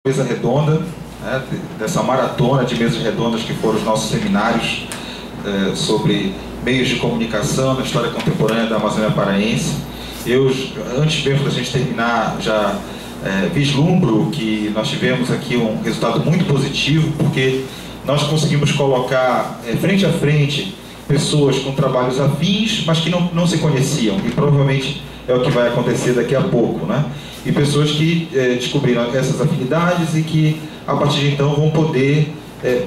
Mesa redonda, né, dessa maratona de mesas redondas que foram os nossos seminários sobre meios de comunicação na história contemporânea da Amazônia Paraense. Eu, antes mesmo da gente terminar, já vislumbro que nós tivemos aqui um resultado muito positivo, porque nós conseguimos colocar frente a frente pessoas com trabalhos afins, mas que não se conheciam, e provavelmente é o que vai acontecer daqui a pouco, né? E pessoas que descobriram essas afinidades e que, a partir de então, vão poder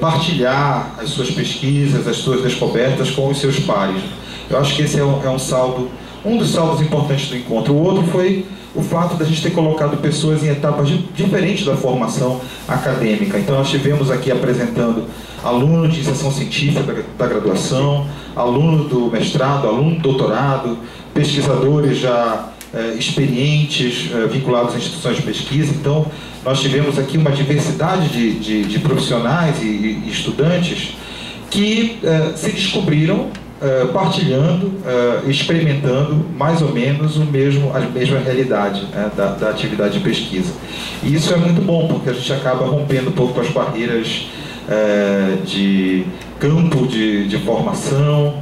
partilhar as suas pesquisas, as suas descobertas com os seus pares. Eu acho que esse é um saldo, um dos saldos importantes do encontro. O outro foi o fato da gente ter colocado pessoas em etapas diferentes da formação acadêmica. Então, nós tivemos aqui apresentando aluno de iniciação científica da graduação, aluno do mestrado, aluno do doutorado, pesquisadores já experientes, vinculados a instituições de pesquisa. Então, nós tivemos aqui uma diversidade de profissionais e estudantes que se descobriram partilhando, experimentando mais ou menos a mesma realidade, né, da atividade de pesquisa. E isso é muito bom, porque a gente acaba rompendo um pouco com as barreiras de campo de formação,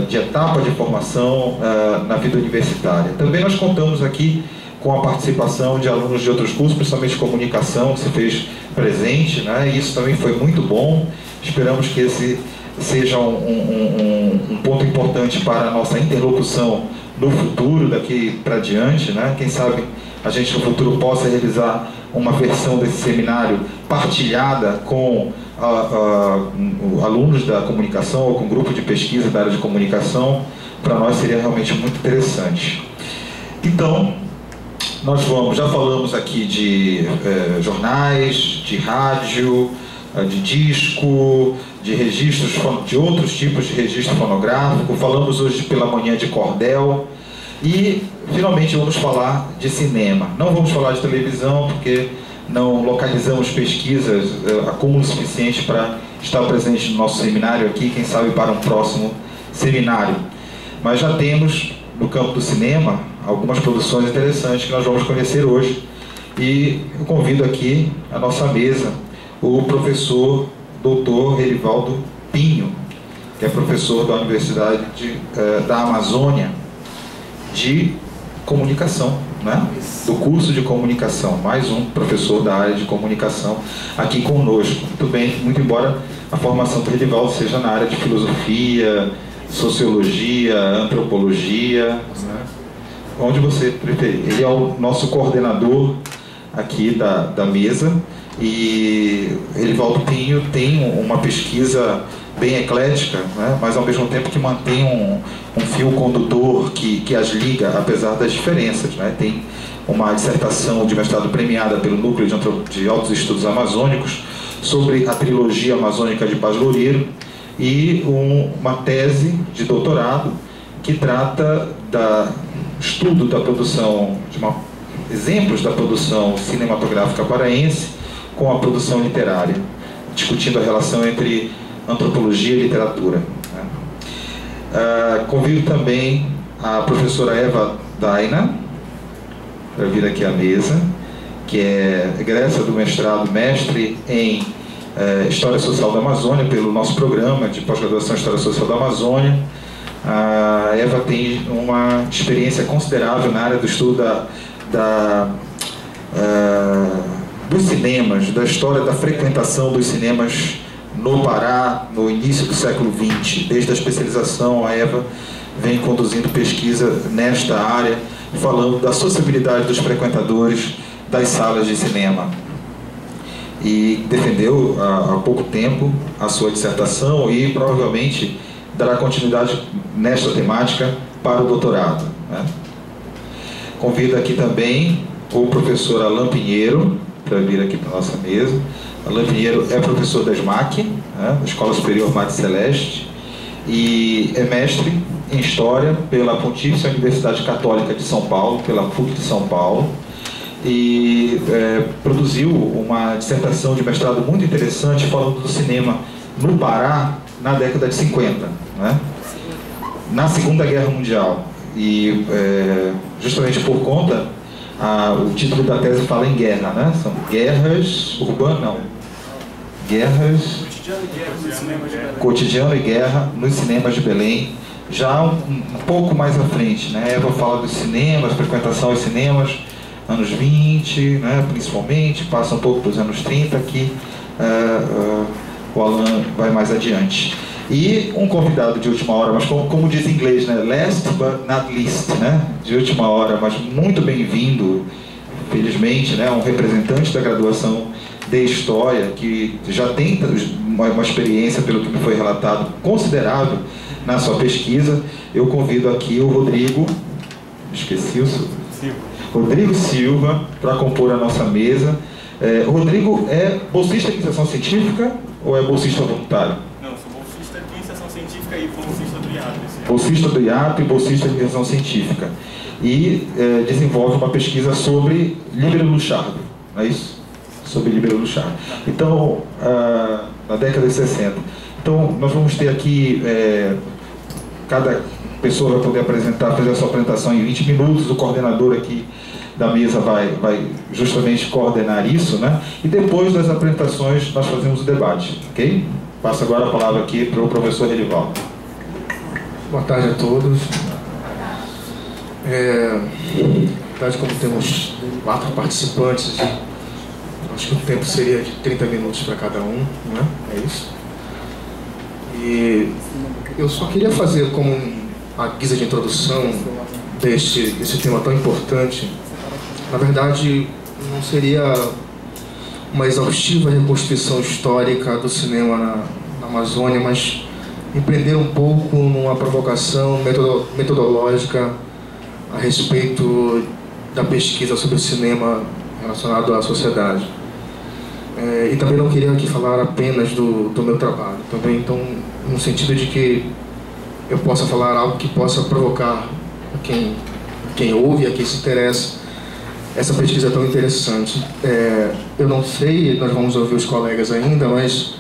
de etapa de formação na vida universitária. Também nós contamos aqui com a participação de alunos de outros cursos, principalmente de comunicação, que se fez presente, né? E isso também foi muito bom. Esperamos que esse seja um ponto importante para a nossa interlocução no futuro, daqui para diante, né? Quem sabe a gente no futuro possa realizar uma versão desse seminário partilhada com alunos da comunicação ou com grupo de pesquisa da área de comunicação. Para nós seria realmente muito interessante. Então, nós já falamos aqui de jornais, de rádio, de disco, de registros, de outros tipos de registro fonográfico. Falamos hoje pela manhã de cordel e, finalmente, vamos falar de cinema. Não vamos falar de televisão, porque não localizamos pesquisas acúmulo suficiente para estar presente no nosso seminário aqui, quem sabe para um próximo seminário. Mas já temos, no campo do cinema, algumas produções interessantes que nós vamos conhecer hoje. E eu convido aqui à nossa mesa o professor Dr. Herivaldo Pinho, que é professor da Universidade da Amazônia de Comunicação, né? Do curso de Comunicação. Mais um professor da área de comunicação aqui conosco. Muito bem, muito embora a formação do Herivaldo seja na área de filosofia, sociologia, antropologia, né? Onde você preferir. Ele é o nosso coordenador aqui da mesa, e Herivaldo Pinho tem uma pesquisa bem eclética, né? Mas ao mesmo tempo que mantém um fio condutor que as liga, apesar das diferenças, né? Tem uma dissertação de mestrado premiada pelo Núcleo de Altos Estudos Amazônicos sobre a trilogia amazônica de Paz Loureiro, e uma tese de doutorado que trata estudo da produção, exemplos da produção cinematográfica paraense com a produção literária, discutindo a relação entre antropologia e literatura, né? Convido também a professora Eva Daina para vir aqui à mesa, que é egressa do mestrado mestre em História Social da Amazônia pelo nosso programa de pós-graduação em História Social da Amazônia. A Eva tem uma experiência considerável na área do estudo dos cinemas, da história da frequentação dos cinemas no Pará, no início do século XX. Desde a especialização, a Eva vem conduzindo pesquisa nesta área, falando da sociabilidade dos frequentadores das salas de cinema. E defendeu há pouco tempo a sua dissertação e provavelmente dará continuidade nesta temática para o doutorado, né? Convido aqui também o professor Alain Pinheiro para vir aqui para a nossa mesa. Alain Pinheiro é professor da SMAC, né, da Escola Superior Madre Celeste, e é mestre em História pela Pontifícia Universidade Católica de São Paulo, pela PUC de São Paulo, e produziu uma dissertação de mestrado muito interessante falando do cinema no Pará na década de 50, né, na Segunda Guerra Mundial. E justamente por conta O título da tese fala em guerra, né? São guerras urbanas, não. Guerras... Cotidiano e guerra nos cinemas de Belém. Já um pouco mais à frente, né? Eva fala dos cinemas, frequentação aos cinemas, anos 20, né? Principalmente, passa um pouco para os anos 30, aqui o Alan vai mais adiante. E um convidado de última hora, mas como diz em inglês, né? Last but not least, né? De última hora, mas muito bem-vindo, felizmente, né? Um representante da graduação de História, que já tem uma experiência, pelo que me foi relatado, considerável na sua pesquisa. Eu convido aqui o Rodrigo, esqueci o seu... Rodrigo Silva, para compor a nossa mesa. Rodrigo é bolsista de iniciação científica ou é bolsista voluntário? Não, sou bolsista de iniciação científica e bolsista do IATO. Bolsista do IATO e bolsista de iniciação científica. E desenvolve uma pesquisa sobre Líbero Luchardo, não é isso? Sobre Líbero Luchardo. Então, na década de 60. Então, nós vamos ter aqui, cada pessoa vai poder fazer a sua apresentação em 20 minutos, o coordenador aqui da mesa vai justamente coordenar isso, né? E depois das apresentações nós fazemos o debate, ok? Passo agora a palavra aqui para o professor Relivaldo. Boa tarde a todos. Na verdade, como temos 4 participantes, acho que o tempo seria de 30 minutos para cada um, não é? É isso. E eu só queria fazer como a guisa de introdução desse tema tão importante. Na verdade, não seria uma exaustiva reconstituição histórica do cinema na Amazônia, mas empreender um pouco numa provocação metodológica a respeito da pesquisa sobre o cinema relacionado à sociedade. E também não queria aqui falar apenas do meu trabalho, também então no sentido de que eu possa falar algo que possa provocar a quem ouve, a quem se interessa, essa pesquisa tão interessante. Eu não sei, nós vamos ouvir os colegas ainda, mas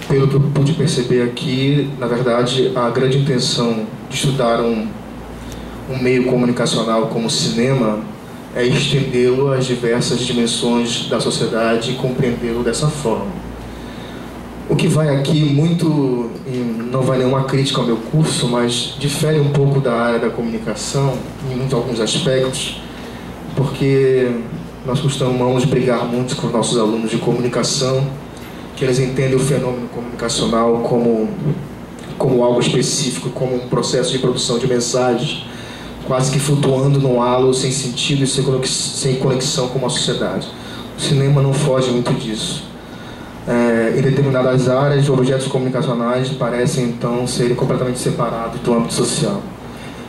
pelo que eu pude perceber aqui, na verdade, a grande intenção de estudar um meio comunicacional como o cinema é estendê-lo às diversas dimensões da sociedade e compreendê-lo dessa forma. O que vai aqui muito, não vai nenhuma crítica ao meu curso, mas difere um pouco da área da comunicação em alguns aspectos, porque nós costumamos brigar muito com os nossos alunos de comunicação, que eles entendem o fenômeno comunicacional como algo específico, como um processo de produção de mensagens, quase que flutuando no halo, sem sentido e sem conexão com a sociedade. O cinema não foge muito disso. Em determinadas áreas, objetos comunicacionais parecem, então, serem completamente separados do âmbito social.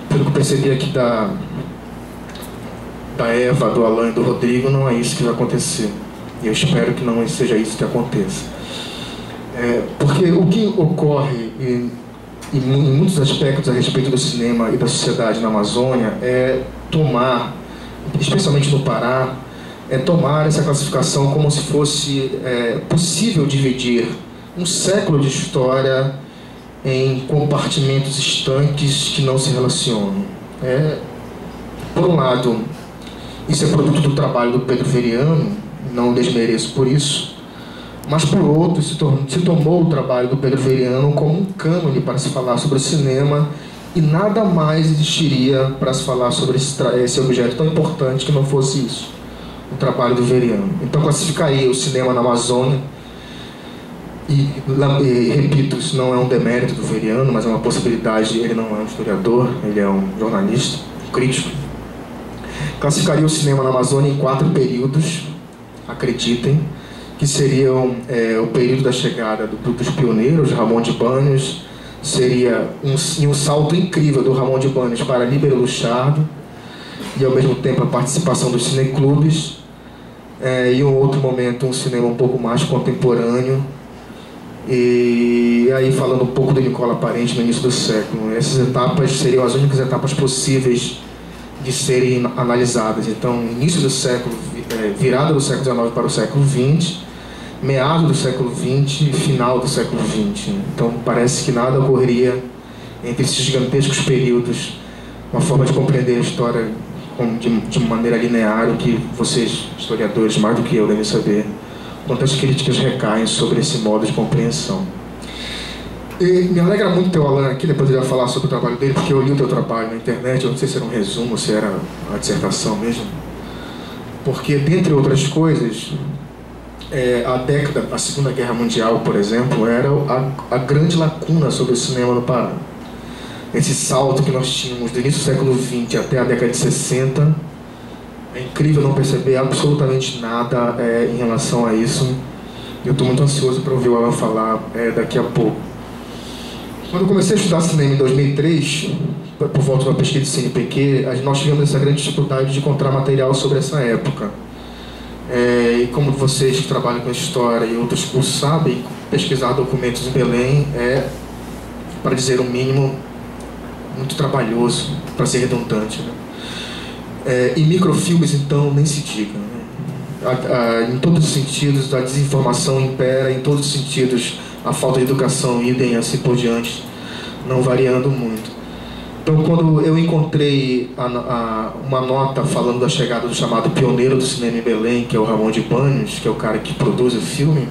Pelo que percebi aqui da Eva, do Alan e do Rodrigo, não é isso que vai acontecer. E eu espero que não seja isso que aconteça. Porque o que ocorre em muitos aspectos a respeito do cinema e da sociedade na Amazônia é tomar, especialmente no Pará, tomar essa classificação como se fosse possível dividir um século de história em compartimentos estanques que não se relacionam. Por um lado, isso é produto do trabalho do Pedro Veriano, não desmereço por isso, mas por outro se tomou o trabalho do Pedro Veriano como um cânone para se falar sobre o cinema e nada mais existiria para se falar sobre esse objeto tão importante que não fosse isso, o trabalho do Veriano. Então classificaria o cinema na Amazônia e repito, isso não é um demérito do Veriano, mas é uma possibilidade. Ele não é um historiador, ele é um jornalista, um crítico. Classificaria o cinema na Amazônia em 4 períodos, acreditem, que seriam o período da chegada dos pioneiros, Ramon de Banhos, seria um salto incrível do Ramon de Banhos para Líbero Luchardo, e ao mesmo tempo a participação dos cineclubes, e um outro momento um cinema um pouco mais contemporâneo, e aí falando um pouco do Nicola Parente no início do século. Essas etapas seriam as únicas etapas possíveis de serem analisadas. Então, início do século, virada do século XIX para o século XX, meado do século XX e final do século XX. Então, parece que nada ocorreria entre esses gigantescos períodos. Uma forma de compreender a história de maneira linear, o que vocês, historiadores, mais do que eu, devem saber, quantas críticas recaem sobre esse modo de compreensão. E me alegra muito ter o Alan aqui, depois ele vai falar sobre o trabalho dele, porque eu li o teu trabalho na internet, eu não sei se era um resumo ou se era a dissertação mesmo, porque, dentre outras coisas, a Segunda Guerra Mundial, por exemplo, era a grande lacuna sobre o cinema no Pará. Esse salto que nós tínhamos do início do século XX até a década de 60, é incrível não perceber absolutamente nada em relação a isso. Eu estou muito ansioso para ouvir o Alan falar daqui a pouco. Quando eu comecei a estudar cinema em 2003, por volta de uma pesquisa de CNPq, nós tivemos essa grande dificuldade de encontrar material sobre essa época. E como vocês que trabalham com história e outros cursos sabem, pesquisar documentos em Belém é, para dizer o mínimo, muito trabalhoso, para ser redundante, né? E microfilmes, então, nem se diga, né? Em todos os sentidos, a desinformação impera, em todos os sentidos, a falta de educação, idem, assim por diante, não variando muito. Então, quando eu encontrei uma nota falando da chegada do chamado pioneiro do cinema em Belém, que é o Ramon de Banhos, que é o cara que produz o filme,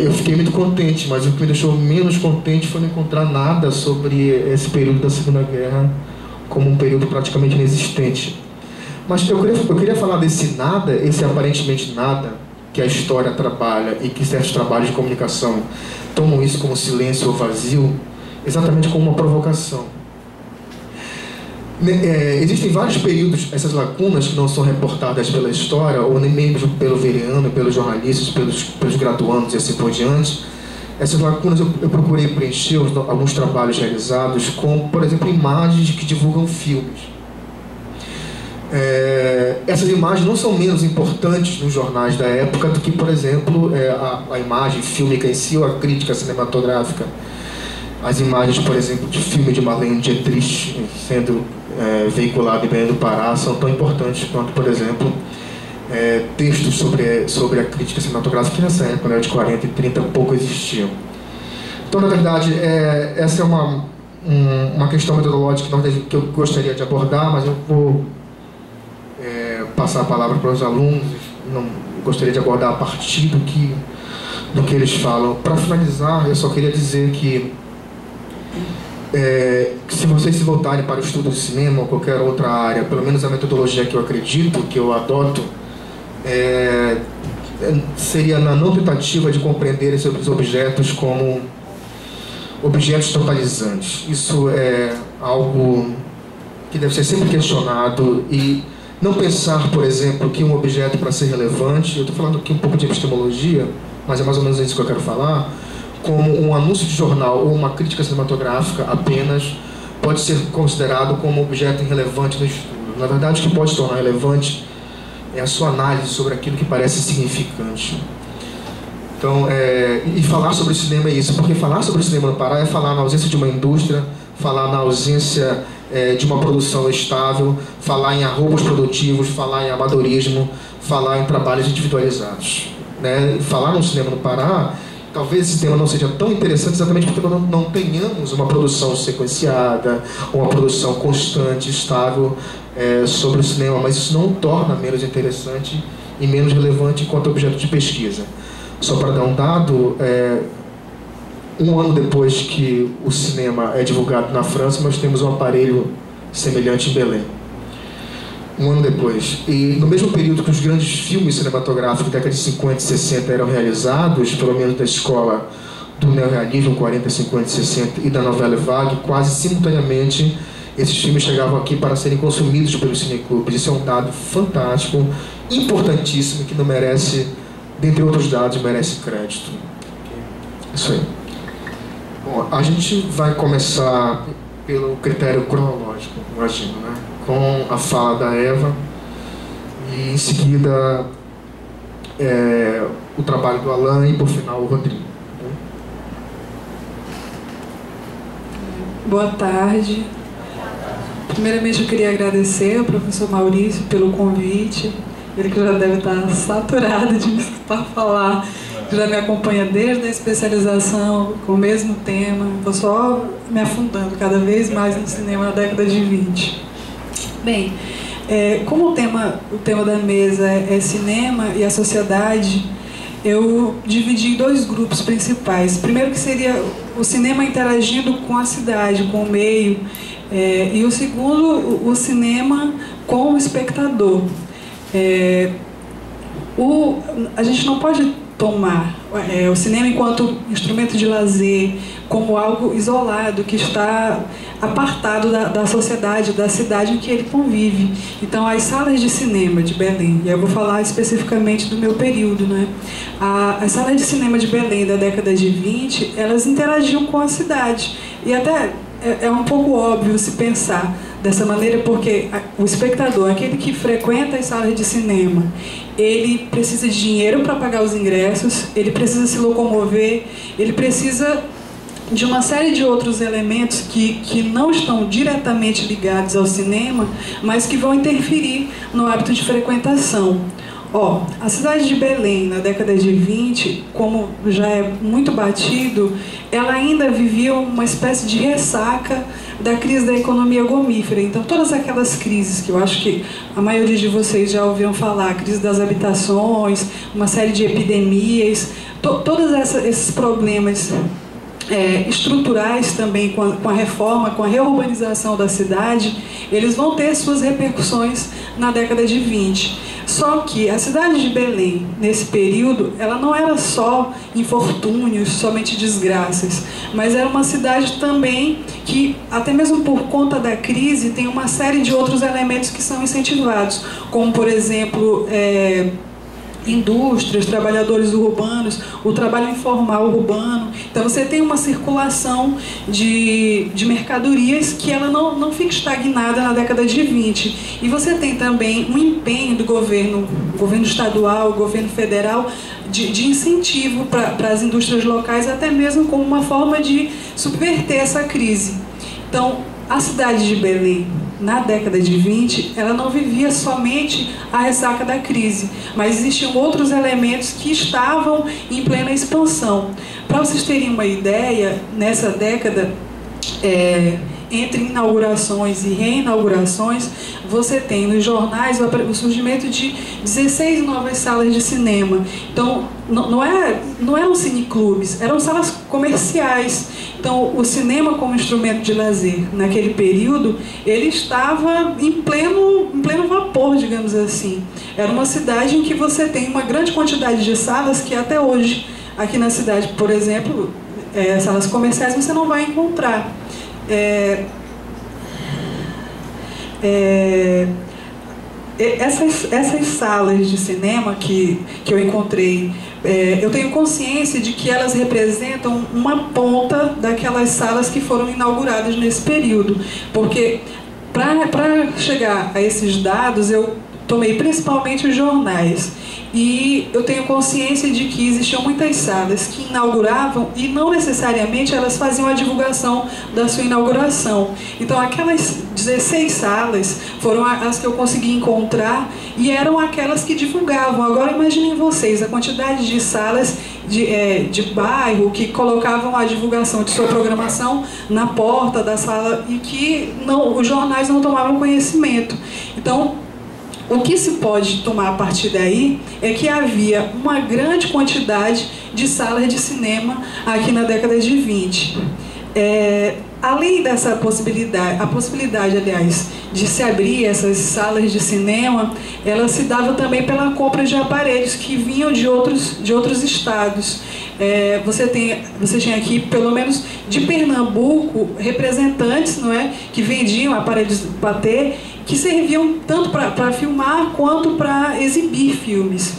eu fiquei muito contente, mas o que me deixou menos contente foi não encontrar nada sobre esse período da Segunda Guerra como um período praticamente inexistente. Mas eu queria falar desse nada, esse aparentemente nada, que a história trabalha e que certos trabalhos de comunicação tomam isso como silêncio ou vazio, exatamente como uma provocação. Existem vários períodos, essas lacunas que não são reportadas pela história, ou nem mesmo pelo veriano, pelos jornalistas, pelos graduandos e assim por diante. Essas lacunas eu procurei preencher alguns trabalhos realizados com, por exemplo, imagens que divulgam filmes. Essas imagens não são menos importantes nos jornais da época do que, por exemplo, a imagem fílmica em si ou a crítica cinematográfica. As imagens, por exemplo, de filme de Marlene Dietrich sendo veiculado em Belém do Pará são tão importantes quanto, por exemplo, textos sobre a crítica cinematográfica que nessa época, né, de 40 e 30, pouco existiam. Então, na verdade, essa é uma questão metodológica que eu gostaria de abordar, mas eu vou passar a palavra para os alunos. Não gostaria de abordar a partir do que eles falam. Para finalizar, eu só queria dizer que se vocês se voltarem para o estudo de cinema ou qualquer outra área, pelo menos a metodologia que eu acredito, que eu adoto, seria na não tentativa de compreender esses objetos como objetos totalizantes. Isso é algo que deve ser sempre questionado, e não pensar, por exemplo, que um objeto, para ser relevante, eu estou falando aqui um pouco de epistemologia, mas é mais ou menos isso que eu quero falar, como um anúncio de jornal ou uma crítica cinematográfica apenas, pode ser considerado como um objeto irrelevante no estudo. Na verdade, o que pode tornar relevante é a sua análise sobre aquilo que parece significante. Então, e falar sobre o cinema é isso, porque falar sobre o cinema no Pará é falar na ausência de uma indústria, falar na ausência de uma produção estável, falar em arroubos produtivos, falar em amadorismo, falar em trabalhos individualizados, né? Falar no cinema no Pará, talvez esse tema não seja tão interessante exatamente porque não tenhamos uma produção sequenciada, uma produção constante, estável sobre o cinema, mas isso não o torna menos interessante e menos relevante enquanto objeto de pesquisa. Só para dar um dado, um ano depois que o cinema é divulgado na França, nós temos um aparelho semelhante em Belém. Um ano depois. E no mesmo período que os grandes filmes cinematográficos da década de 50 e 60 eram realizados, pelo menos da escola do neorrealismo 40, 50 e 60 e da novela vague, quase simultaneamente esses filmes chegavam aqui para serem consumidos pelos cineclubes. Isso é um dado fantástico, importantíssimo, que não merece, dentre outros dados, merece crédito. Isso aí. Bom, a gente vai começar pelo critério cronológico, imagino, né? Com a fala da Eva e em seguida o trabalho do Alan e por final o Rodrigo. Boa tarde. Primeiramente eu queria agradecer ao professor Maurício pelo convite. Ele que já deve estar saturado de me escutar falar, já me acompanha desde a especialização com o mesmo tema. Estou só me afundando cada vez mais no cinema na década de 20. Bem, como o tema da mesa é cinema e a sociedade, eu dividi em 2 grupos principais. Primeiro, que seria o cinema interagindo com a cidade, com o meio, e o segundo, o cinema com o espectador. A gente não pode tomar o cinema enquanto instrumento de lazer como algo isolado, que está apartado da sociedade, da cidade em que ele convive. Então, as salas de cinema de Belém, e eu vou falar especificamente do meu período, né? As salas de cinema de Belém da década de 20, elas interagiam com a cidade. E até é um pouco óbvio se pensar dessa maneira, porque o espectador, aquele que frequenta as salas de cinema, ele precisa de dinheiro para pagar os ingressos, ele precisa se locomover, ele precisa de uma série de outros elementos que não estão diretamente ligados ao cinema, mas que vão interferir no hábito de frequentação. A cidade de Belém, na década de 20, como já é muito batido, ela ainda vivia uma espécie de ressaca da crise da economia gomífera. Então, todas aquelas crises que eu acho que a maioria de vocês já ouviram falar, a crise das habitações, uma série de epidemias, todos esses problemas estruturais também com a reforma, com a reurbanização da cidade, eles vão ter suas repercussões na década de 20. Só que a cidade de Belém, nesse período, ela não era só infortúnios, somente desgraças, mas era uma cidade também que, até mesmo por conta da crise, tem uma série de outros elementos que são incentivados, como, por exemplo, indústrias, trabalhadores urbanos, o trabalho informal urbano. Então você tem uma circulação de mercadorias que ela não fica estagnada na década de 20. E você tem também um empenho do governo estadual, governo federal, de incentivo para as indústrias locais, até mesmo como uma forma de subverter essa crise. Então, a cidade de Belém, na década de 20, ela não vivia somente a ressaca da crise, mas existiam outros elementos que estavam em plena expansão. Para vocês terem uma ideia, nessa década, entre inaugurações e reinaugurações, você tem nos jornais o surgimento de 16 novas salas de cinema. Então, não eram cineclubes, eram salas comerciais. Então, o cinema como instrumento de lazer, naquele período, ele estava em pleno vapor, digamos assim. Era uma cidade em que você tem uma grande quantidade de salas que até hoje, aqui na cidade, por exemplo, salas comerciais você não vai encontrar. Essas salas de cinema que eu encontrei, eu tenho consciência de que elas representam uma ponta daquelas salas que foram inauguradas nesse período, porque para chegar a esses dados eu tomei principalmente os jornais. E eu tenho consciência de que existiam muitas salas que inauguravam e não necessariamente elas faziam a divulgação da sua inauguração. Então, aquelas 16 salas foram as que eu consegui encontrar e eram aquelas que divulgavam. Agora, imaginem vocês a quantidade de salas de bairro que colocavam a divulgação de sua programação na porta da sala e que os jornais não tomavam conhecimento. Então, o que se pode tomar a partir daí é que havia uma grande quantidade de salas de cinema aqui na década de 20. Além dessa possibilidade, a possibilidade, aliás, de se abrir essas salas de cinema, ela se dava também pela compra de aparelhos que vinham de outros estados. Você tinha aqui, pelo menos de Pernambuco, representantes, não é, que vendiam aparelhos patê, que serviam tanto para filmar quanto para exibir filmes.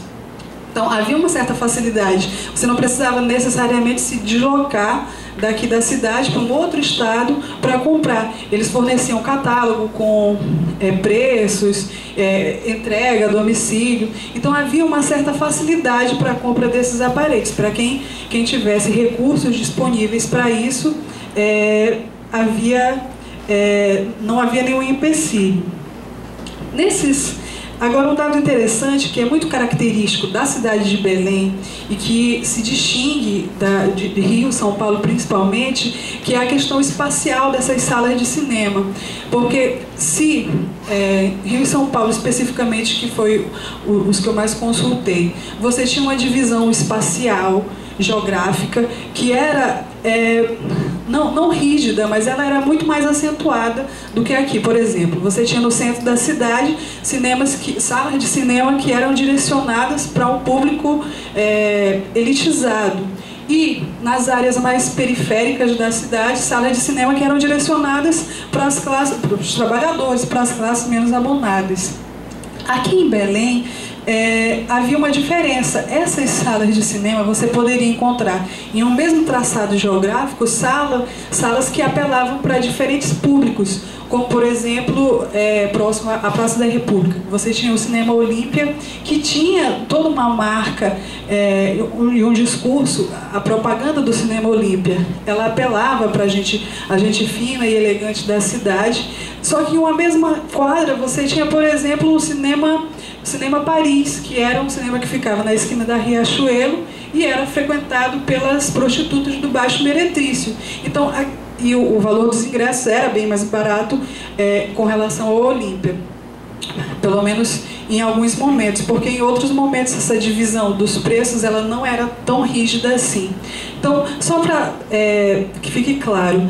Então, havia uma certa facilidade. Você não precisava necessariamente se deslocar daqui da cidade para um outro estado para comprar. Eles forneciam catálogo com preços, entrega a domicílio. Então, havia uma certa facilidade para a compra desses aparelhos. Para quem tivesse recursos disponíveis para isso, não havia nenhum empecilho. Agora, um dado interessante, que é muito característico da cidade de Belém e que se distingue de Rio, São Paulo principalmente, que é a questão espacial dessas salas de cinema. Porque se Rio e São Paulo especificamente, que foi os que eu mais consultei, você tinha uma divisão espacial, geográfica, que era não rígida, mas ela era muito mais acentuada do que aqui. Por exemplo, você tinha no centro da cidade salas de cinema que eram direcionadas para um público elitizado. E nas áreas mais periféricas da cidade, salas de cinema que eram direcionadas para os trabalhadores, para as classes menos abonadas. Aqui em Belém, havia uma diferença. Essas salas de cinema você poderia encontrar em um mesmo traçado geográfico salas que apelavam para diferentes públicos, como por exemplo próximo à Praça da República. Você tinha o Cinema Olímpia, que tinha toda uma marca e um discurso. A propaganda do Cinema Olímpia, ela apelava para a gente fina e elegante da cidade. Só que em uma mesma quadra você tinha, por exemplo, o Cinema Paris, que era um cinema que ficava na esquina da Riachuelo e era frequentado pelas prostitutas do Baixo Meretrício. Então, e o valor dos ingressos era bem mais barato com relação ao Olímpia, pelo menos em alguns momentos, porque em outros momentos essa divisão dos preços ela não era tão rígida assim. Então, só para que fique claro,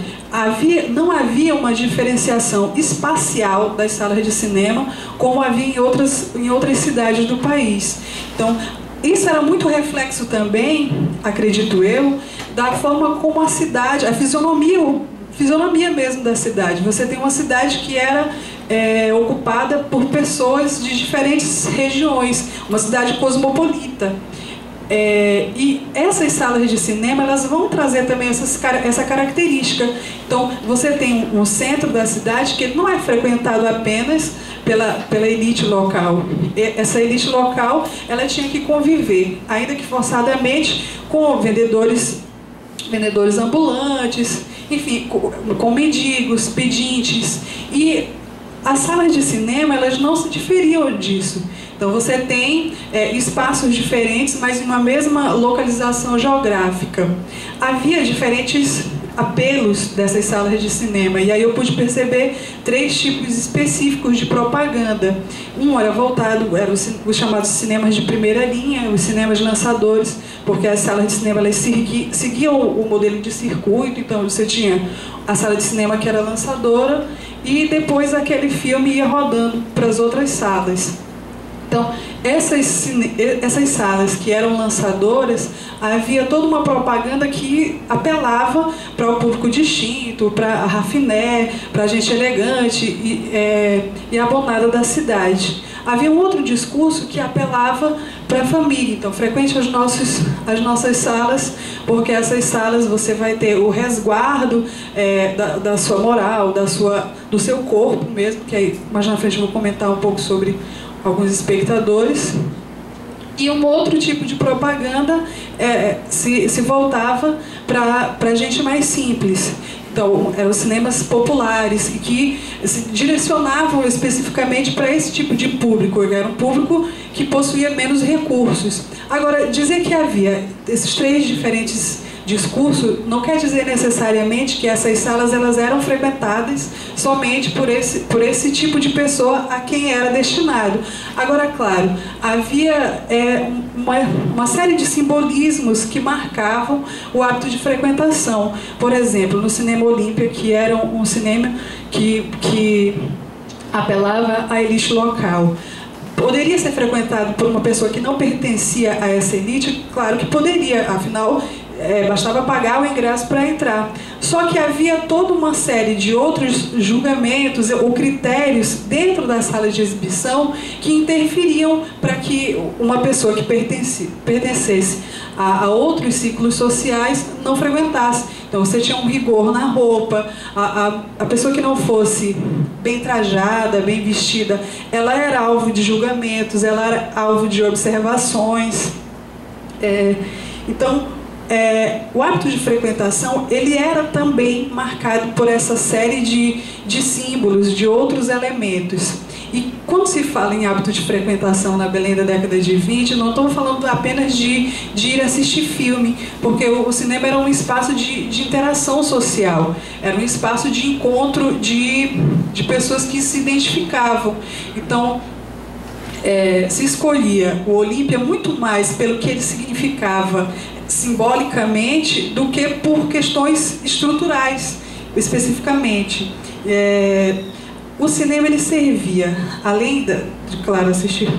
não havia uma diferenciação espacial das salas de cinema como havia em outras cidades do país. Então, isso era muito reflexo também, acredito eu, da forma como a cidade, a fisionomia mesmo da cidade. Você tem uma cidade que era ocupada por pessoas de diferentes regiões, uma cidade cosmopolita. E essas salas de cinema, elas vão trazer também essa característica. Então, você tem um centro da cidade que não é frequentado apenas pela elite local. Essa elite local, ela tinha que conviver, ainda que forçadamente, com vendedores ambulantes, enfim, com mendigos, pedintes. E as salas de cinema, elas não se diferiam disso. Então, você tem espaços diferentes, mas em uma mesma localização geográfica. Havia diferentes apelos dessas salas de cinema, e aí eu pude perceber 3 tipos específicos de propaganda. Um era voltado, eram os chamados cinemas de primeira linha, os cinemas lançadores, porque as salas de cinema elas seguiam o modelo de circuito. Então, você tinha a sala de cinema que era lançadora, e depois aquele filme ia rodando para as outras salas. Então, essas salas que eram lançadoras, havia toda uma propaganda que apelava para o público distinto, para a rafiné, para a gente elegante e abonada da cidade. Havia um outro discurso que apelava para a família. Então, frequente as nossas salas, porque essas salas você vai ter o resguardo da sua moral, do seu corpo mesmo, que aí mais na frente eu vou comentar um pouco sobre alguns espectadores. E um outro tipo de propaganda se voltava para gente mais simples. Então, eram cinemas populares que se direcionavam especificamente para esse tipo de público. Era um público que possuía menos recursos. Agora, dizer que havia esses 3 diferentes discursos não quer dizer necessariamente que essas salas elas eram frequentadas somente por esse tipo de pessoa a quem era destinado. Agora, claro, havia uma série de simbolismos que marcavam o hábito de frequentação. Por exemplo, no Cinema Olímpia, que era um cinema que apelava à elite local. Poderia ser frequentado por uma pessoa que não pertencia a essa elite? Claro que poderia, afinal, bastava pagar o ingresso para entrar. Só que havia toda uma série de outros julgamentos ou critérios dentro da sala de exibição que interferiam para que uma pessoa que pertencesse a outros ciclos sociais não frequentasse. Então, você tinha um rigor na roupa, a pessoa que não fosse bem trajada, bem vestida, ela era alvo de julgamentos, ela era alvo de observações. Então, o hábito de frequentação, ele era também marcado por essa série de símbolos, de outros elementos. E quando se fala em hábito de frequentação na Belém da década de 20, não estou falando apenas de ir assistir filme, porque o cinema era um espaço de interação social, era um espaço de encontro de pessoas que se identificavam. Então, se escolhia o Olímpia muito mais pelo que ele significava simbolicamente do que por questões estruturais, especificamente. O cinema, ele servia, além de claro, assistir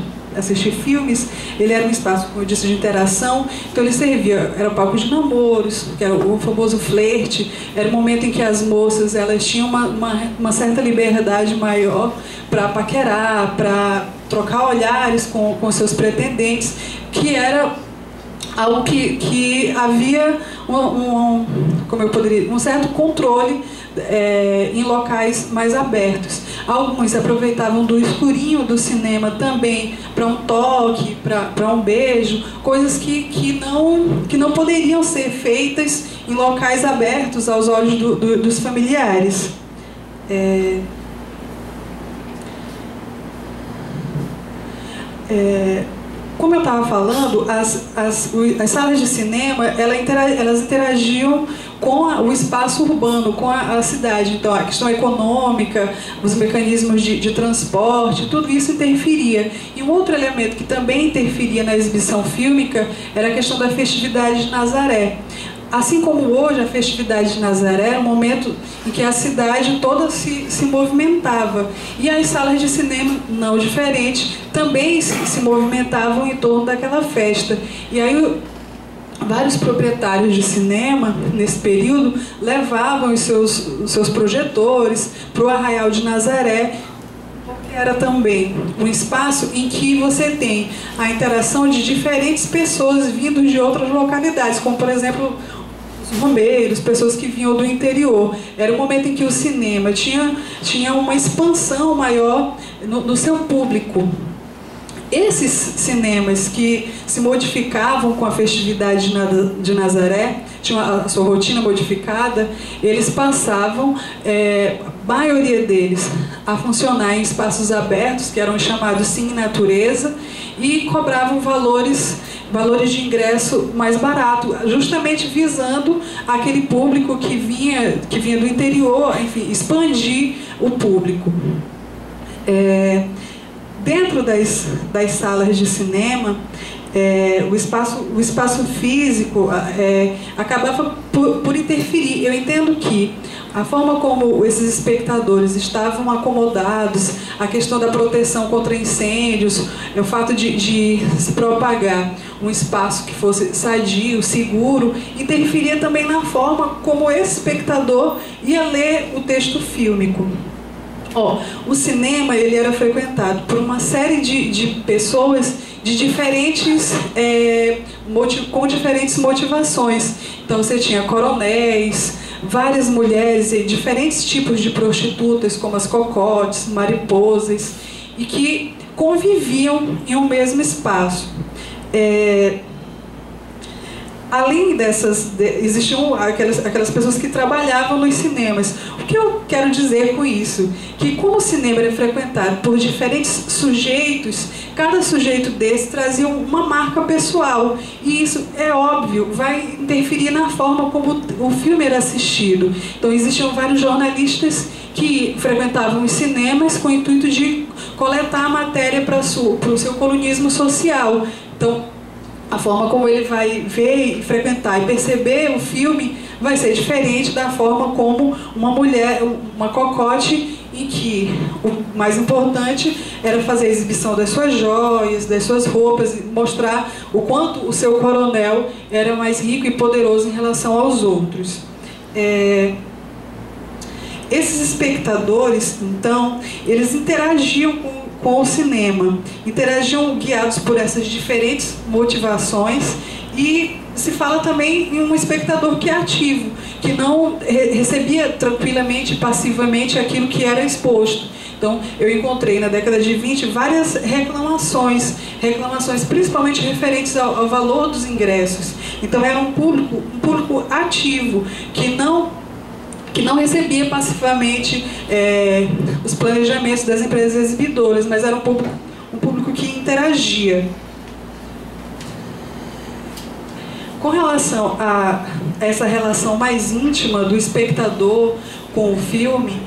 filmes, ele era um espaço, como eu disse, de interação. Então ele servia, era o palco de namoros, que era o famoso flerte, era o momento em que as moças elas tinham uma certa liberdade maior para paquerar, para trocar olhares com seus pretendentes, que era algo que havia um certo controle em locais mais abertos. Alguns aproveitavam do escurinho do cinema também para um toque, para um beijo, coisas que não poderiam ser feitas em locais abertos aos olhos dos familiares. Como eu estava falando, as salas de cinema elas interagiam com o espaço urbano, com a cidade. Então, a questão econômica, os mecanismos de transporte, tudo isso interferia. E um outro elemento que também interferia na exibição fílmica era a questão da festividade de Nazaré. Assim como hoje a festividade de Nazaré era um momento em que a cidade toda se movimentava. E as salas de cinema, não diferente, também se movimentavam em torno daquela festa. E aí vários proprietários de cinema, nesse período, levavam os seus projetores para o Arraial de Nazaré, porque era também um espaço em que você tem a interação de diferentes pessoas vindo de outras localidades, como, por exemplo, os rombeiros, pessoas que vinham do interior. Era um momento em que o cinema tinha uma expansão maior no seu público. Esses cinemas que se modificavam com a festividade de Nazaré, tinham a sua rotina modificada, eles passavam, a maioria deles, a funcionar em espaços abertos, que eram chamados Cine Natureza, e cobravam valores de ingresso mais barato, justamente visando aquele público que vinha do interior, enfim, expandir o público. Dentro das salas de cinema, o espaço físico acabava por interferir. Eu entendo que a forma como esses espectadores estavam acomodados, a questão da proteção contra incêndios, o fato de se propagar um espaço que fosse sadio, seguro, interferia também na forma como esse espectador ia ler o texto fílmico. O cinema, ele era frequentado por uma série de pessoas de diferentes, com diferentes motivações. Então você tinha coronéis, várias mulheres e diferentes tipos de prostitutas, como as cocotes, mariposas, e que conviviam em um mesmo espaço. Além dessas, existiam aquelas pessoas que trabalhavam nos cinemas. O que eu quero dizer com isso? Que como o cinema era frequentado por diferentes sujeitos, cada sujeito desse trazia uma marca pessoal. E isso, é óbvio, vai interferir na forma como o filme era assistido. Então existiam vários jornalistas que frequentavam os cinemas com o intuito de coletar a matéria para o seu colunismo social. Então, a forma como ele vai ver, frequentar e perceber o filme vai ser diferente da forma como uma mulher, uma cocote, em que o mais importante era fazer a exibição das suas joias, das suas roupas, e mostrar o quanto o seu coronel era mais rico e poderoso em relação aos outros. Esses espectadores, então, eles interagiam com o cinema, interagiam guiados por essas diferentes motivações, e se fala também em um espectador que é ativo, que não recebia tranquilamente, passivamente aquilo que era exposto. Então, eu encontrei na década de 20 várias reclamações principalmente referentes ao valor dos ingressos. Então, era um público ativo, que que não recebia passivamente os planejamentos das empresas exibidoras, mas era um público que interagia. Com relação a essa relação mais íntima do espectador com o filme,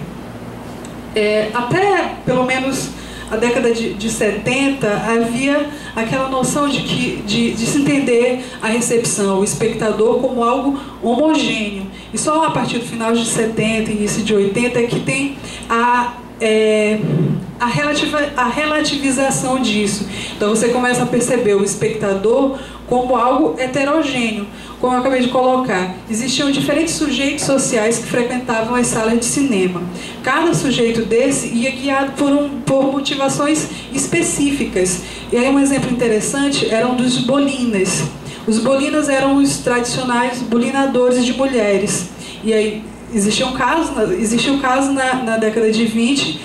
até pelo menos a década de 70, havia aquela noção de se entender a recepção, o espectador, como algo homogêneo. E só a partir do final de 70, início de 80, é que tem a relativização disso. Então você começa a perceber o espectador como algo heterogêneo. Como eu acabei de colocar, existiam diferentes sujeitos sociais que frequentavam as salas de cinema. Cada sujeito desse ia guiado por motivações específicas. E aí um exemplo interessante eram dos bolinas. Os bolinas eram os tradicionais bulinadores de mulheres. E aí existia um caso na década de 20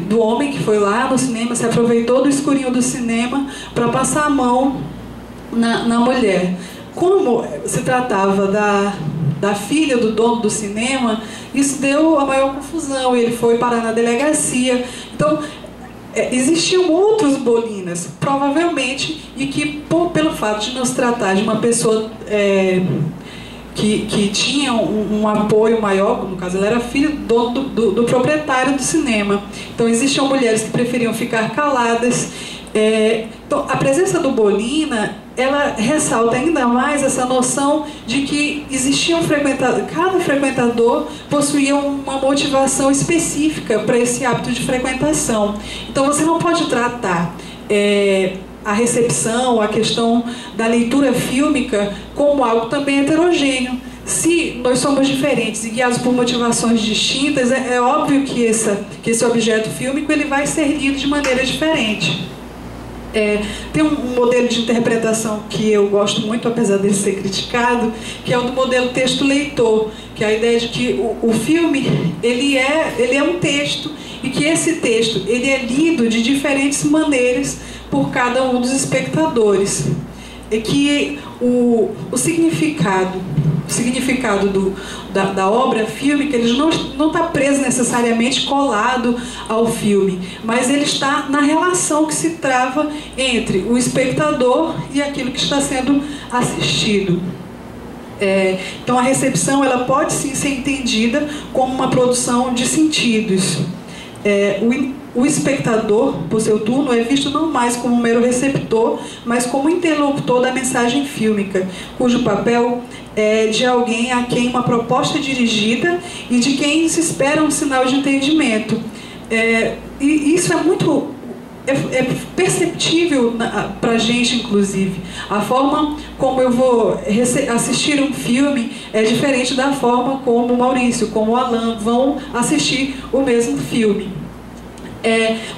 do homem que foi lá no cinema, se aproveitou do escurinho do cinema para passar a mão na mulher. Como se tratava da filha do dono do cinema, isso deu a maior confusão, ele foi parar na delegacia. Então, existiam outros bolinas, provavelmente, e que, pelo fato de não se tratar de uma pessoa que tinha um apoio maior, no caso ela era filha do proprietário do cinema. Então, existiam mulheres que preferiam ficar caladas. Então, a presença do bolina, ela ressalta ainda mais essa noção de que existia cada frequentador possuía uma motivação específica para esse hábito de frequentação. Então você não pode tratar a recepção, a questão da leitura fílmica como algo também heterogêneo. Se nós somos diferentes e guiados por motivações distintas, é óbvio que esse objeto fílmico ele vai ser lido de maneira diferente. Tem um modelo de interpretação que eu gosto muito, apesar dele ser criticado, que é o do modelo texto-leitor, que é a ideia de que o filme ele é um texto e que esse texto ele é lido de diferentes maneiras por cada um dos espectadores. É que o significado da obra fílmica ele não está preso necessariamente colado ao filme, mas ele está na relação que se trava entre o espectador e aquilo que está sendo assistido. Então a recepção ela pode sim ser entendida como uma produção de sentidos. O espectador, por seu turno, é visto não mais como um mero receptor, mas como interlocutor da mensagem fílmica, cujo papel é de alguém a quem uma proposta é dirigida e de quem se espera um sinal de entendimento. E isso é muito perceptível para a gente, inclusive. A forma como eu vou assistir um filme é diferente da forma como o Maurício, como o Alan vão assistir o mesmo filme.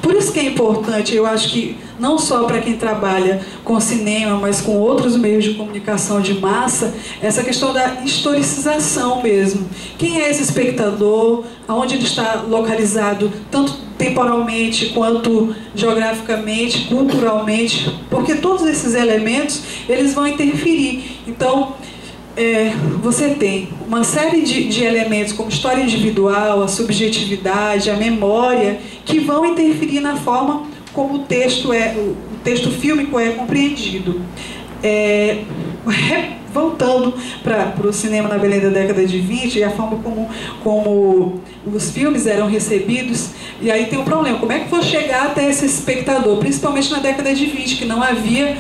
Por isso que é importante, eu acho que não só para quem trabalha com cinema, mas com outros meios de comunicação de massa, essa questão da historicização mesmo. Quem é esse espectador? Aonde ele está localizado, tanto temporalmente, quanto geograficamente, culturalmente? Porque todos esses elementos, eles vão interferir. Então, você tem uma série de elementos como história individual, a subjetividade, a memória, que vão interferir na forma como o texto fílmico é compreendido. Voltando para o cinema na Belém da década de 20 e a forma como os filmes eram recebidos, e aí tem um problema, como é que vou chegar até esse espectador, principalmente na década de 20, que não havia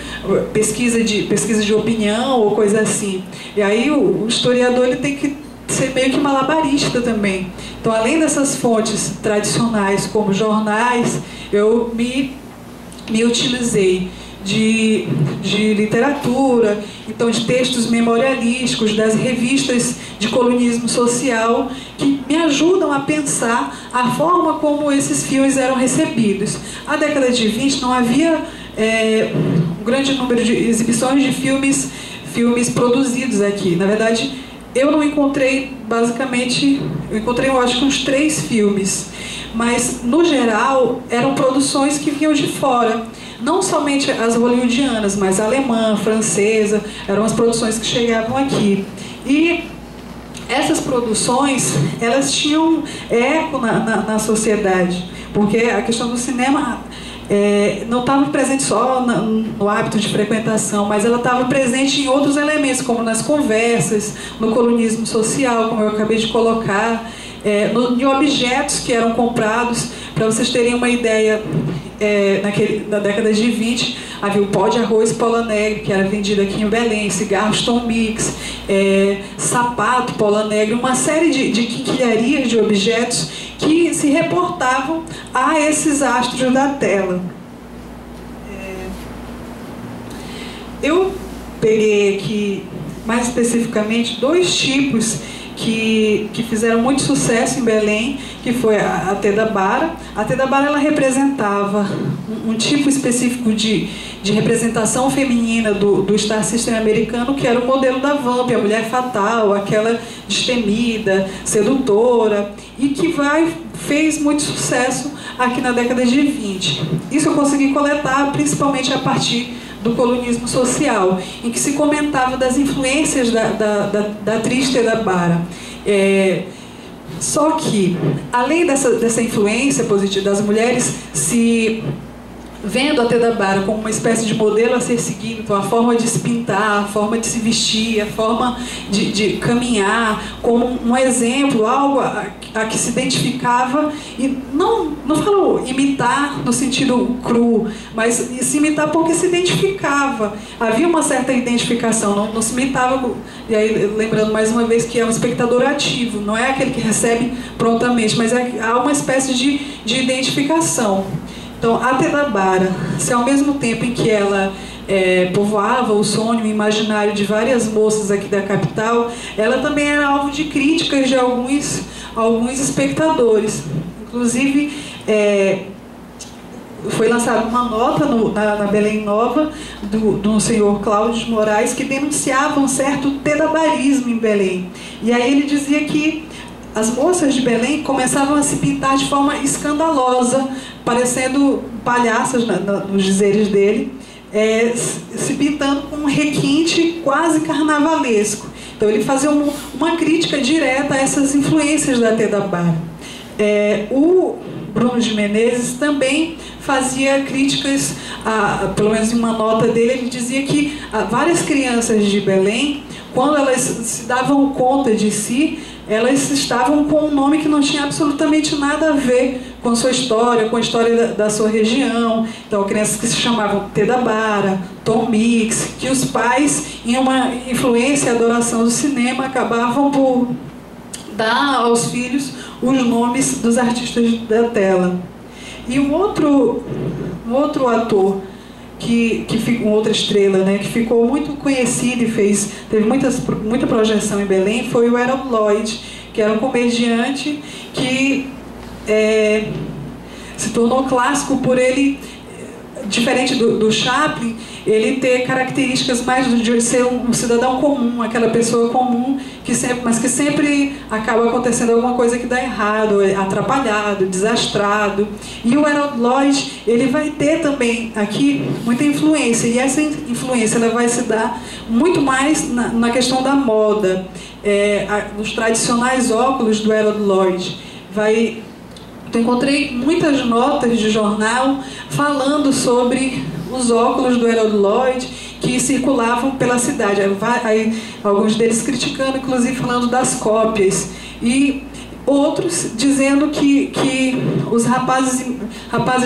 pesquisa de opinião ou coisa assim. E aí o historiador ele tem que ser meio que malabarista também. Então, além dessas fontes tradicionais como jornais, eu me utilizei de literatura, então de textos memorialísticos, das revistas de colunismo social, que me ajudam a pensar a forma como esses filmes eram recebidos. Na década de 20 não havia um grande número de exibições de filmes produzidos aqui. Na verdade, eu não encontrei, basicamente, eu acho que uns 3 filmes, mas no geral eram produções que vinham de fora. Não somente as hollywoodianas, mas a alemã, a francesa, eram as produções que chegavam aqui. E essas produções, elas tinham eco na sociedade, porque a questão do cinema não estava presente só no hábito de frequentação, mas ela estava presente em outros elementos, como nas conversas, no colunismo social, como eu acabei de colocar, em objetos que eram comprados. Para vocês terem uma ideia, na década de 20, havia o pó de arroz Paula Negre, que era vendido aqui em Belém, cigarros Tom Mix, sapato Paula Negre, uma série de quinquilharias de objetos que se reportavam a esses astros da tela. Eu peguei aqui, mais especificamente, 2 tipos que fizeram muito sucesso em Belém, que foi a Tedabara. A Tedabara, ela representava um tipo específico de representação feminina do Star System americano, que era o modelo da Vamp, a mulher fatal, aquela destemida, sedutora, e que fez muito sucesso aqui na década de 20. Isso eu consegui coletar principalmente a partir do colunismo social, em que se comentava das influências da atriz Tedabara. Só que, além dessa influência positiva das mulheres, se vendo a Tedabara como uma espécie de modelo a ser seguido, então a forma de se pintar, a forma de se vestir, a forma de caminhar, como um exemplo, algo a que se identificava, e não falo imitar no sentido cru, mas se imitar porque se identificava, havia uma certa identificação, não se imitava, e aí lembrando mais uma vez que é um espectador ativo, não é aquele que recebe prontamente, mas há uma espécie de identificação. Então, a Tedabara, se ao mesmo tempo em que ela povoava o sonho imaginário de várias moças aqui da capital, ela também era alvo de críticas de alguns espectadores. Inclusive, foi lançada uma nota na Belém Nova do senhor Cláudio de Moraes, que denunciava um certo tedabarismo em Belém. E aí ele dizia que as moças de Belém começavam a se pintar de forma escandalosa, parecendo palhaças nos dizeres dele, se pintando com um requinte quase carnavalesco. Então ele fazia uma crítica direta a essas influências da Tedabara. O Bruno de Menezes também fazia críticas, pelo menos em uma nota dele, ele dizia que várias crianças de Belém, quando elas se davam conta de si, elas estavam com um nome que não tinha absolutamente nada a ver com sua história, com a história da sua região. Então, crianças que se chamavam Tedabara, Tom Mix, que os pais, em uma influência e adoração do cinema, acabavam por dar aos filhos os nomes dos artistas da tela. E um outro ator, uma outra estrela, né, que ficou muito conhecido e teve muita projeção em Belém, foi o Harold Lloyd, que era um comediante que se tornou clássico por ele, diferente do Chaplin, ele ter características mais de ser um cidadão comum, aquela pessoa comum, mas que sempre acaba acontecendo alguma coisa que dá errado, atrapalhado, desastrado. E o Harold Lloyd, ele vai ter também aqui muita influência, e essa influência ela vai se dar muito mais na questão da moda, nos tradicionais óculos do Harold Lloyd. Eu encontrei muitas notas de jornal falando sobre os óculos do Harold Lloyd que circulavam pela cidade. Aí, alguns deles criticando, inclusive falando das cópias. E outros dizendo que os rapazes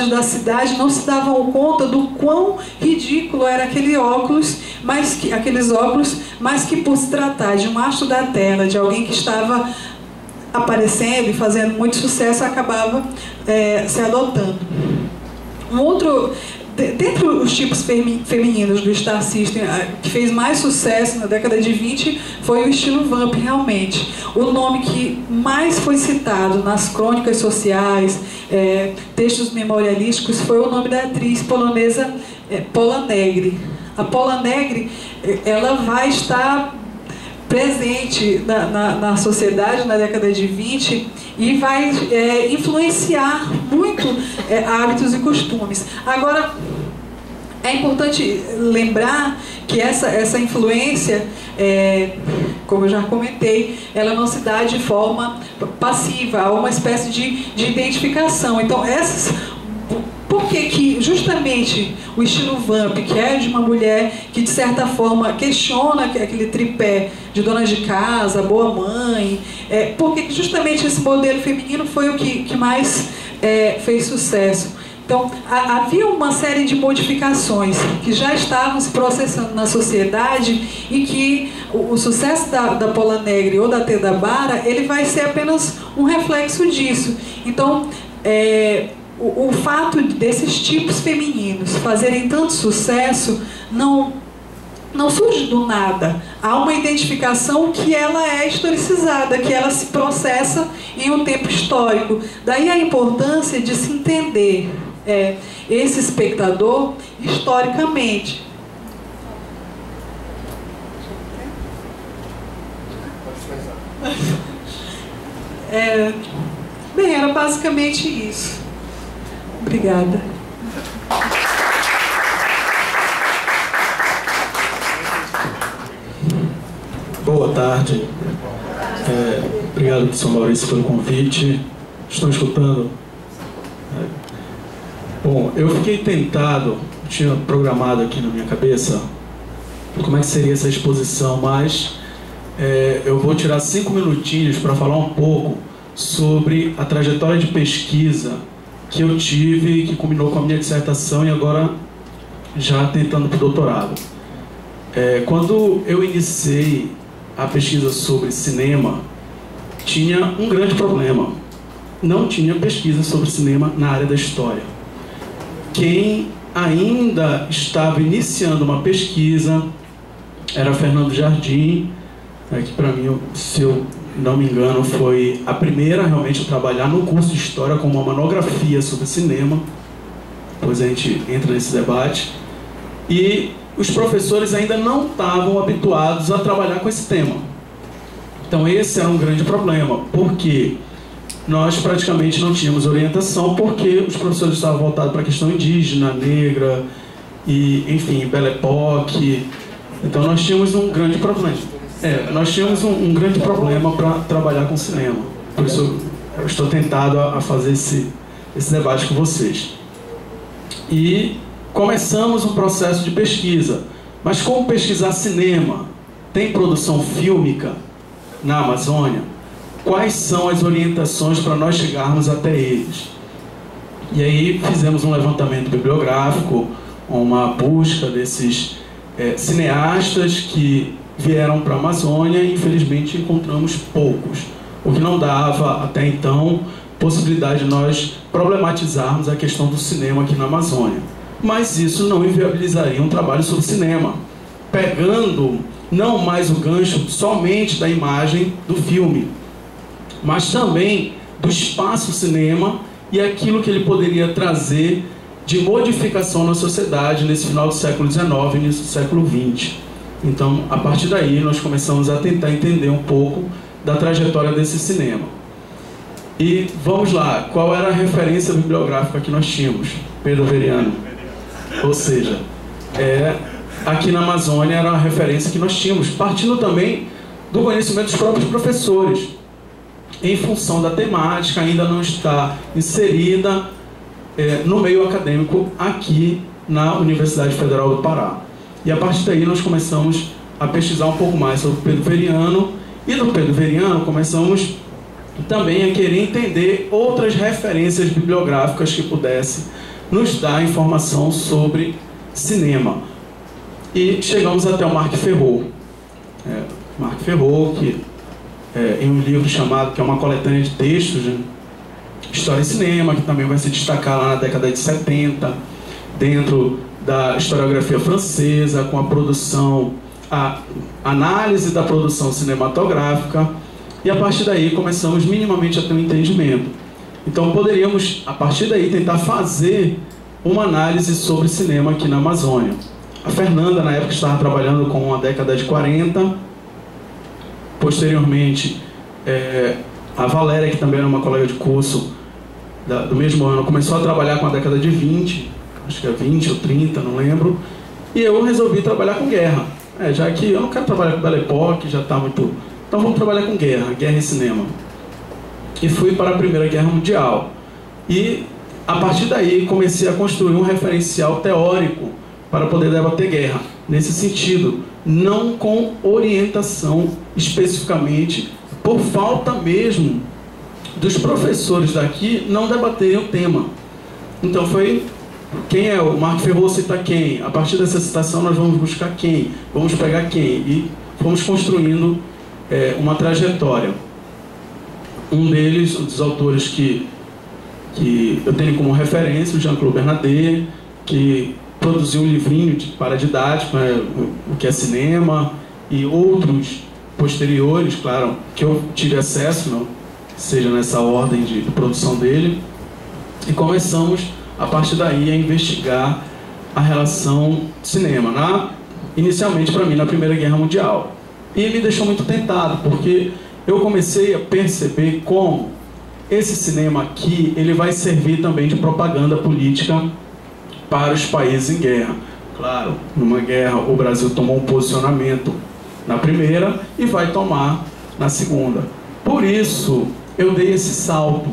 da cidade não se davam conta do quão ridículo era aqueles óculos, mas que por se tratar de um astro da tela, de alguém que estava aparecendo e fazendo muito sucesso, acabava se adotando. Dentre os tipos femininos do Star System, que fez mais sucesso na década de 20 foi o estilo Vamp, realmente. O nome que mais foi citado nas crônicas sociais, textos memorialísticos, foi o nome da atriz polonesa Paula Negri. A Paula Negri, ela vai estar presente na sociedade na década de 20 e vai influenciar muito hábitos e costumes. Agora, é importante lembrar que essa influência como eu já comentei, ela não se dá de forma passiva, há uma espécie de identificação. Então, por que justamente o estilo vamp, que é de uma mulher que de certa forma questiona aquele tripé de dona de casa, boa mãe, por que justamente esse modelo feminino foi o que mais fez sucesso? Então, havia uma série de modificações que já estavam se processando na sociedade e que o sucesso da Pola Negri ou da Teda Bara, ele vai ser apenas um reflexo disso. Então, o fato desses tipos femininos fazerem tanto sucesso não surge do nada. Há uma identificação que ela é historicizada, que ela se processa em um tempo histórico. Daí a importância de se entender esse espectador historicamente. Bem, era basicamente isso. Obrigada. Boa tarde. Obrigado, professor Maurício, pelo convite. Estão escutando? Bom, eu fiquei tentado, tinha programado aqui na minha cabeça como é que seria essa exposição, mas eu vou tirar 5 minutinhos para falar um pouco sobre a trajetória de pesquisa que eu tive, que culminou com a minha dissertação e agora já tentando para o doutorado. Quando eu iniciei a pesquisa sobre cinema, tinha um grande problema. Não tinha pesquisa sobre cinema na área da história. Quem ainda estava iniciando uma pesquisa era Fernando Jardim, que para mim, se eu não me engano, foi a primeira realmente a trabalhar no curso de História com uma monografia sobre cinema. Depois a gente entra nesse debate. E os professores ainda não estavam habituados a trabalhar com esse tema. Então esse era um grande problema, porque nós praticamente não tínhamos orientação, porque os professores estavam voltados para a questão indígena, negra, e, enfim, Belle Époque. Então nós tínhamos um grande problema. Nós tínhamos um grande problema para trabalhar com cinema. Por isso eu estou tentado a fazer esse debate com vocês. E começamos um processo de pesquisa. Mas como pesquisar cinema? Tem produção fílmica na Amazônia? Quais são as orientações para nós chegarmos até eles? E aí fizemos um levantamento bibliográfico, uma busca desses cineastas que vieram para a Amazônia e infelizmente encontramos poucos, o que não dava até então possibilidade de nós problematizarmos a questão do cinema aqui na Amazônia. Mas isso não inviabilizaria um trabalho sobre cinema, pegando não mais o gancho somente da imagem do filme, mas também do espaço cinema e aquilo que ele poderia trazer de modificação na sociedade nesse final do século XIX e início do século XX. Então, a partir daí, nós começamos a tentar entender um pouco da trajetória desse cinema. E vamos lá, qual era a referência bibliográfica que nós tínhamos? Pedro Veriano. Ou seja, aqui na Amazônia era a referência que nós tínhamos, partindo também do conhecimento dos próprios professores, em função da temática, ainda não está inserida no meio acadêmico aqui na Universidade Federal do Pará. E a partir daí nós começamos a pesquisar um pouco mais sobre o Pedro Veriano, e do Pedro Veriano começamos também a querer entender outras referências bibliográficas que pudessem nos dar informação sobre cinema. E chegamos até o Marc Ferrot. Marc Ferrot, que em um livro chamado, que é uma coletânea de textos, né? História e Cinema, que também vai se destacar lá na década de 70, dentro da historiografia francesa, com a produção, a análise da produção cinematográfica, e a partir daí começamos minimamente a ter um entendimento. Então poderíamos, a partir daí, tentar fazer uma análise sobre cinema aqui na Amazônia. A Fernanda, na época, estava trabalhando com a década de 40, posteriormente, a Valéria, que também era uma colega de curso do mesmo ano, começou a trabalhar com a década de 20, acho que é 20 ou 30, não lembro, e eu resolvi trabalhar com guerra. já que eu não quero trabalhar com Belle Époque, já está muito... Então vamos trabalhar com guerra e cinema. E fui para a Primeira Guerra Mundial. E, a partir daí, comecei a construir um referencial teórico para poder debater guerra. Nesse sentido, não com orientação especificamente, por falta mesmo dos professores daqui não debaterem o tema. Então foi, quem é o Marco Ferro cita quem? A partir dessa citação nós vamos buscar quem? Vamos pegar quem? E fomos construindo uma trajetória. Um deles, um dos autores que eu tenho como referência, o Jean-Claude Bernardet, que produziu um livrinho para didático, o que é cinema, e outros posteriores, claro, que eu tive acesso, não seja nessa ordem de produção dele, e começamos, a partir daí, a investigar a relação cinema, inicialmente para mim, na Primeira Guerra Mundial. E me deixou muito tentado, porque eu comecei a perceber como esse cinema aqui, ele vai servir também de propaganda política para os países em guerra. Claro, numa guerra o Brasil tomou um posicionamento na primeira e vai tomar na segunda. Por isso, eu dei esse salto,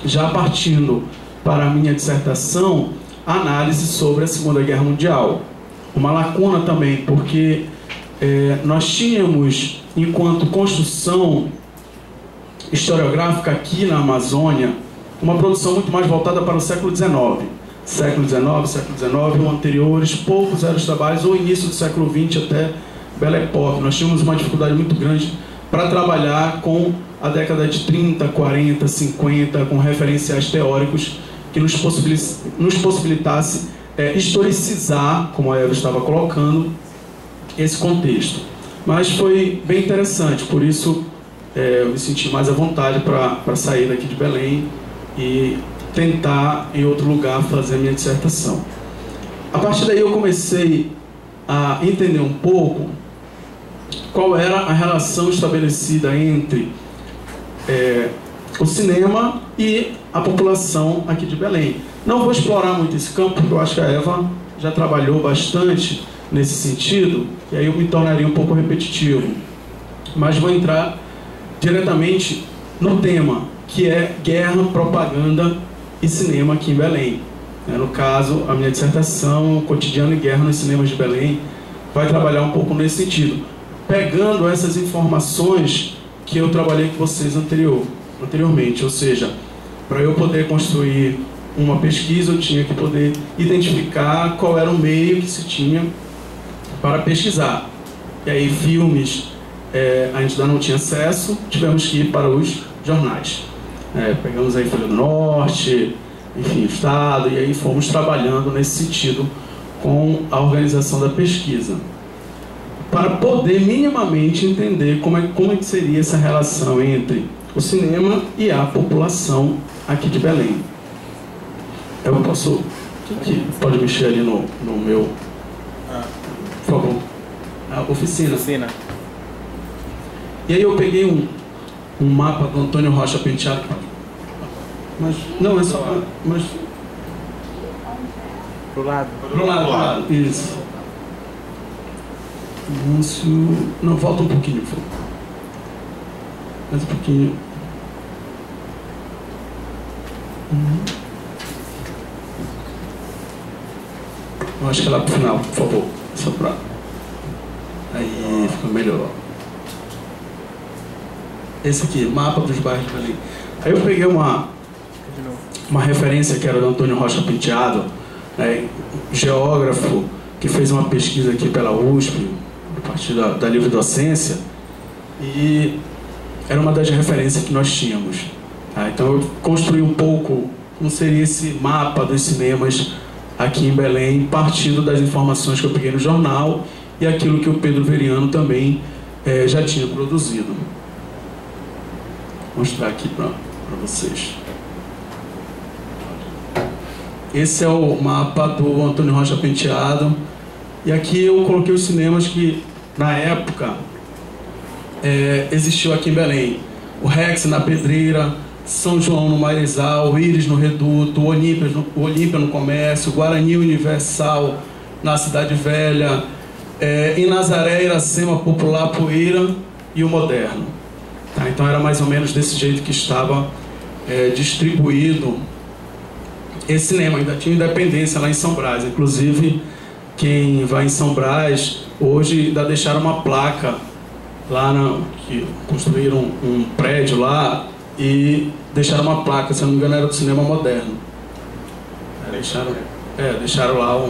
já partindo para a minha dissertação, análise sobre a Segunda Guerra Mundial. Uma lacuna também, porque nós tínhamos, enquanto construção historiográfica aqui na Amazônia, uma produção muito mais voltada para o século XIX. Século XIX, ou anteriores, poucos eram os trabalhos, ou início do século XX até Belle Époque. Nós tínhamos uma dificuldade muito grande para trabalhar com a década de 30, 40, 50, com referenciais teóricos que nos possibilitasse historicizar, como a Eva estava colocando, esse contexto. Mas foi bem interessante, por isso eu me senti mais à vontade para sair daqui de Belém e tentar em outro lugar fazer a minha dissertação. A partir daí eu comecei a entender um pouco qual era a relação estabelecida entre o cinema e a população aqui de Belém. Não vou explorar muito esse campo, porque eu acho que a Eva já trabalhou bastante nesse sentido, e aí eu me tornaria um pouco repetitivo. Mas vou entrar diretamente no tema, que é guerra, propaganda e cinema aqui em Belém. No caso, a minha dissertação, Cotidiano e Guerra nos Cinemas de Belém, vai trabalhar um pouco nesse sentido, pegando essas informações que eu trabalhei com vocês anteriormente, ou seja, para eu poder construir uma pesquisa, eu tinha que poder identificar qual era o meio que se tinha para pesquisar. E aí, filmes, a gente ainda não tinha acesso, tivemos que ir para os jornais. Pegamos aí Folha do Norte, enfim, o Estado, e aí fomos trabalhando nesse sentido com a organização da pesquisa, para poder minimamente entender como é que seria essa relação entre o cinema e a população aqui de Belém. Eu posso... Quem pode mexer ali no meu... Por favor. A oficina. E aí eu peguei um mapa do Antônio Rocha Penteado. Mas não, é só... Mas... Pro lado. Pro lado. Isso. Anúncio... Não, volta um pouquinho, por favor. Mais um pouquinho. Eu acho que é lá pro final, por favor. Só pra... Aí, fica melhor. Esse aqui, mapa dos bairros de Belém. Aí eu peguei uma referência que era do Antônio Rocha Penteado, geógrafo, que fez uma pesquisa aqui pela USP, a partir da livre docência, e era uma das referências que nós tínhamos. Então eu construí um pouco como seria esse mapa dos cinemas aqui em Belém, partindo das informações que eu peguei no jornal e aquilo que o Pedro Veriano também já tinha produzido. Vou mostrar aqui para vocês. Esse é o mapa do Antônio Rocha Penteado. E aqui eu coloquei os cinemas que, na época, existiu aqui em Belém. O Rex na Pedreira, São João no Marezal, o Íris no Reduto, o Olímpia no Comércio, o Guarani Universal na Cidade Velha, em Nazaré, Iracema, Popular, Poeira e o Moderno. Tá? Então era mais ou menos desse jeito que estava distribuído esse cinema. Ainda tinha Independência lá em São Brás. Inclusive, quem vai em São Brás, hoje ainda deixaram uma placa lá, que construíram um prédio lá e deixaram uma placa, se não me engano era do Cinema Moderno. Deixaram lá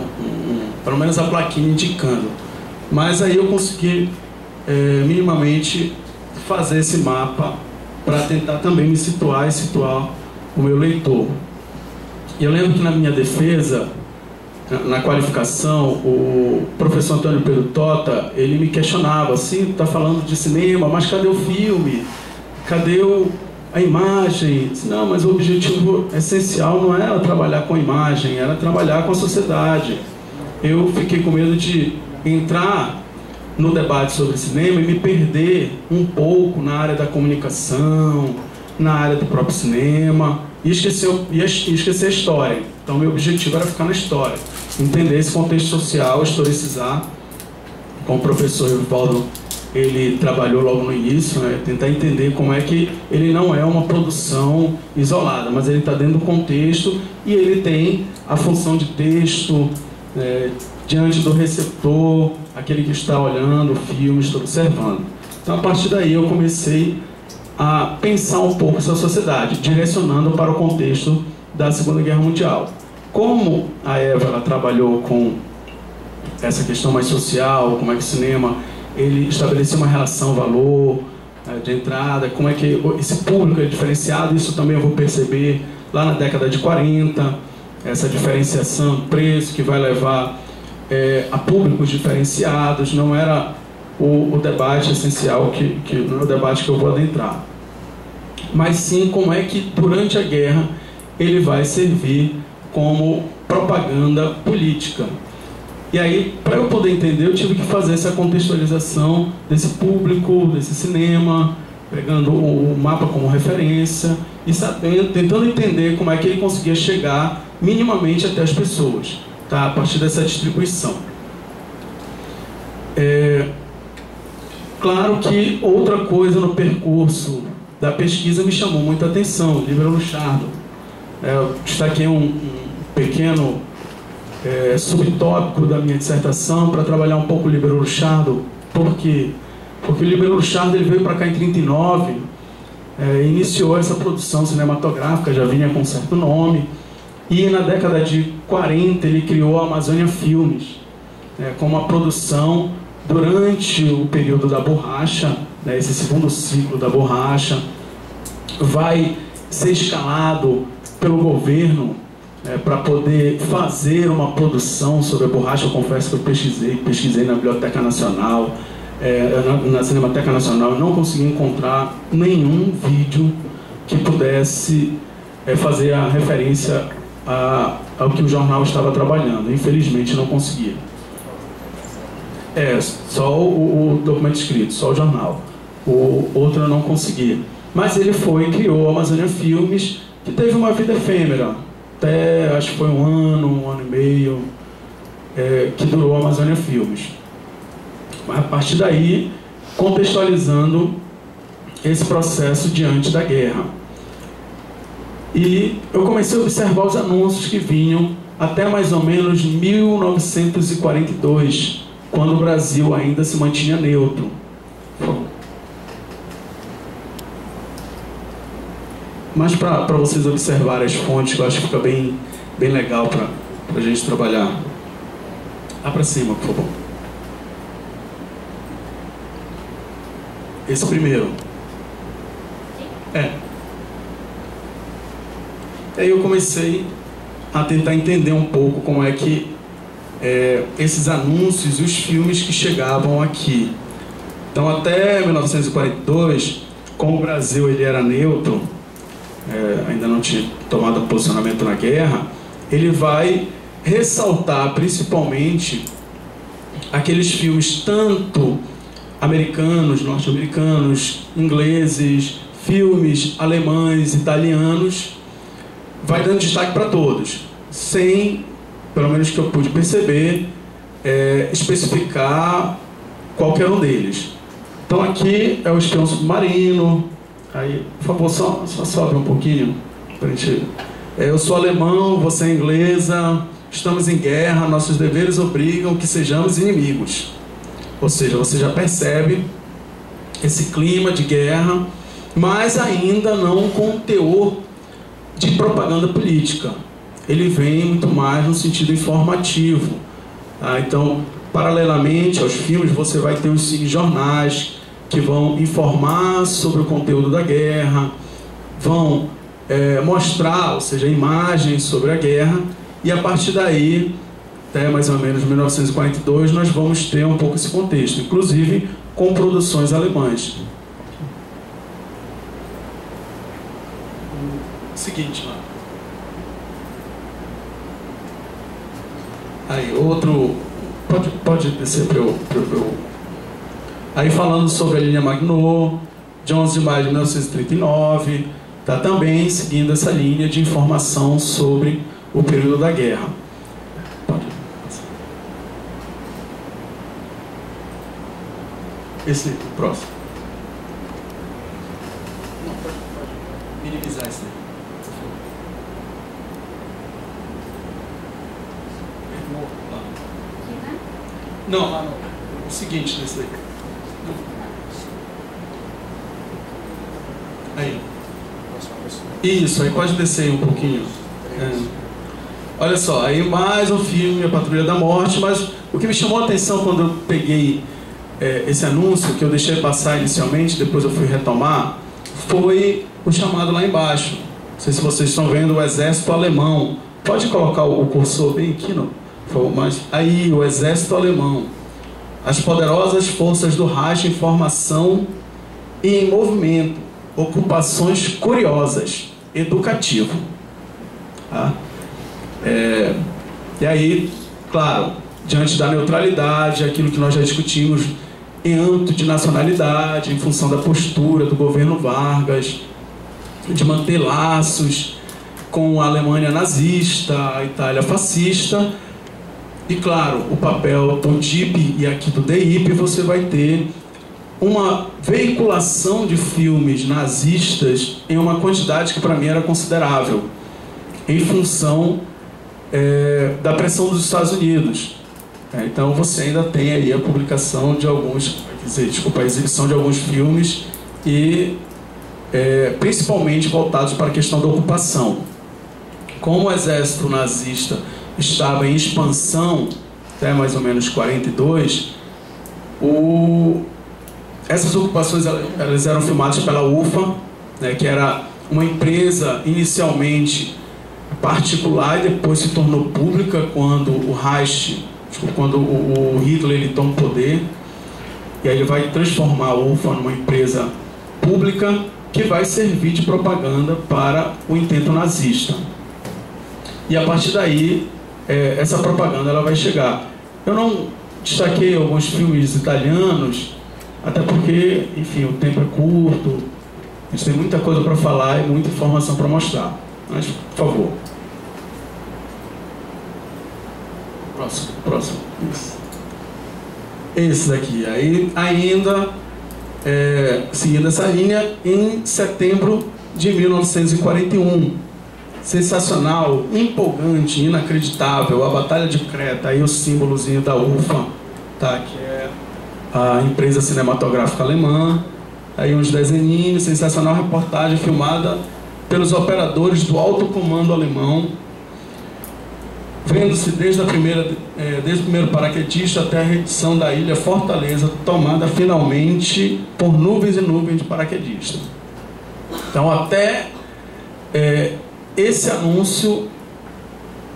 pelo menos a plaquinha indicando. Mas aí eu consegui minimamente fazer esse mapa para tentar também me situar e situar o meu leitor. E eu lembro que na minha defesa, na qualificação, o professor Antônio Pedro Tota, ele me questionava assim: tá falando de cinema, mas cadê o filme? Cadê a imagem? Não, mas o objetivo essencial não era trabalhar com a imagem, era trabalhar com a sociedade. Eu fiquei com medo de entrar no debate sobre cinema e me perder um pouco na área da comunicação, na área do próprio cinema, e esquecer a história. Então meu objetivo era ficar na história, entender esse contexto social, historicizar, como o professor Evaldo ele trabalhou logo no início, né? Tentar entender como é que ele não é uma produção isolada, mas ele está dentro do contexto e ele tem a função de texto diante do receptor, aquele que está olhando o filme, está observando. Então a partir daí eu comecei a pensar um pouco essa sociedade, direcionando para o contexto da Segunda Guerra Mundial. Como a Eva ela trabalhou com essa questão mais social, como é que o cinema ele estabelecia uma relação valor de entrada, como é que esse público é diferenciado, isso também eu vou perceber lá na década de 40, essa diferenciação do preço que vai levar a públicos diferenciados. Não era o debate essencial, que não é o debate que eu vou adentrar, mas sim como é que durante a guerra ele vai servir como propaganda política. E aí, para eu poder entender, eu tive que fazer essa contextualização desse público, desse cinema, pegando o mapa como referência e tentando entender como é que ele conseguia chegar minimamente até as pessoas, tá? A partir dessa distribuição. Claro que outra coisa no percurso da pesquisa me chamou muita atenção, Líbero Luchardo. Eu destaquei um pequeno subtópico da minha dissertação para trabalhar um pouco o Líbero Luchardo. Por quê? Porque o Líbero Luchardo ele veio para cá em 1939, iniciou essa produção cinematográfica, já vinha com certo nome, e na década de 40 ele criou a Amazônia Filmes, como uma produção durante o período da borracha, esse segundo ciclo da borracha, vai ser escalado pelo governo para poder fazer uma produção sobre a borracha. Eu confesso que eu pesquisei na Biblioteca Nacional, na Cinemateca Nacional, eu não consegui encontrar nenhum vídeo que pudesse fazer a referência ao que o jornal estava trabalhando. Infelizmente não conseguia. Só o documento escrito, só o jornal. O outro eu não conseguia. Mas ele criou a Amazônia Filmes, que teve uma vida efêmera. Até, acho que foi um ano e meio, que durou a Amazônia Filmes. A partir daí, contextualizando esse processo diante da guerra. E eu comecei a observar os anúncios que vinham até mais ou menos 1942, quando o Brasil ainda se mantinha neutro. Mas para vocês observarem as fontes, que eu acho que fica bem legal para a gente trabalhar. Lá para cima, por favor. Esse primeiro. Aí eu comecei a tentar entender um pouco como é que esses anúncios e os filmes que chegavam aqui. Então, até 1942, como o Brasil ele era neutro, ainda não tinha tomado posicionamento na guerra, ele vai ressaltar principalmente aqueles filmes tanto americanos, norte-americanos, ingleses, filmes alemães, italianos, vai dando destaque para todos, sem, pelo menos que eu pude perceber, especificar qualquer um deles. Então aqui é o espião submarino. Aí, por favor, só sobe um pouquinho pra gente. Eu sou alemão, você é inglesa, estamos em guerra, nossos deveres obrigam que sejamos inimigos. Ou seja, você já percebe esse clima de guerra, mas ainda não com o teor de propaganda política. Ele vem muito mais no sentido informativo. Então, paralelamente aos filmes, você vai ter os cinejornais que vão informar sobre o conteúdo da guerra, vão mostrar, ou seja, imagens sobre a guerra, e a partir daí, até mais ou menos 1942, nós vamos ter um pouco esse contexto, inclusive com produções alemãs. Seguinte lá. Aí, outro... Pode descer para eu... Aí, falando sobre a linha Maginot, de 11 de maio de 1939, está também seguindo essa linha de informação sobre o período da guerra. Esse, o próximo. Não, pode minimizar esse daí. Não, o seguinte desse daí. Aí. Isso, aí pode descer aí um pouquinho. Olha só, aí mais um filme, A Patrulha da Morte, mas o que me chamou a atenção quando eu peguei esse anúncio, que eu deixei passar inicialmente, depois eu fui retomar, foi o chamado lá embaixo. Não sei se vocês estão vendo, o Exército Alemão. Pode colocar o cursor bem aqui, não? Mas aí, o Exército Alemão. As poderosas forças do Reich em formação e em movimento. Ocupações curiosas. Educativo. Tá? E aí, claro, diante da neutralidade, aquilo que nós já discutimos em âmbito de nacionalidade, em função da postura do governo Vargas, de manter laços com a Alemanha nazista, a Itália fascista, e claro, o papel do DIP e aqui do DIP, você vai ter uma veiculação de filmes nazistas em uma quantidade que para mim era considerável, em função da pressão dos Estados Unidos. Então você ainda tem aí a publicação de alguns, a exibição de alguns filmes e principalmente voltados para a questão da ocupação. Como o exército nazista estava em expansão até mais ou menos 42, essas ocupações elas eram filmadas pela UFA, né, que era uma empresa inicialmente particular e depois se tornou pública quando o Hitler ele toma o poder, e aí ele vai transformar a UFA numa empresa pública que vai servir de propaganda para o intento nazista. E a partir daí, essa propaganda ela vai chegar. Eu não destaquei alguns filmes italianos, até porque, enfim, o tempo é curto, a gente tem muita coisa para falar e muita informação para mostrar. Mas, por favor. Próximo. Esse daqui. Aí, ainda, seguindo essa linha, em setembro de 1941. Sensacional, empolgante, inacreditável, a Batalha de Creta, aí o símbolozinho da UFA, tá? Que é a empresa cinematográfica alemã. Aí uns desenhinhos, sensacional reportagem filmada pelos operadores do alto comando alemão, vendo-se desde o primeiro paraquedista até a redição da ilha Fortaleza, tomada finalmente por nuvens e nuvens de paraquedistas. Então, até esse anúncio,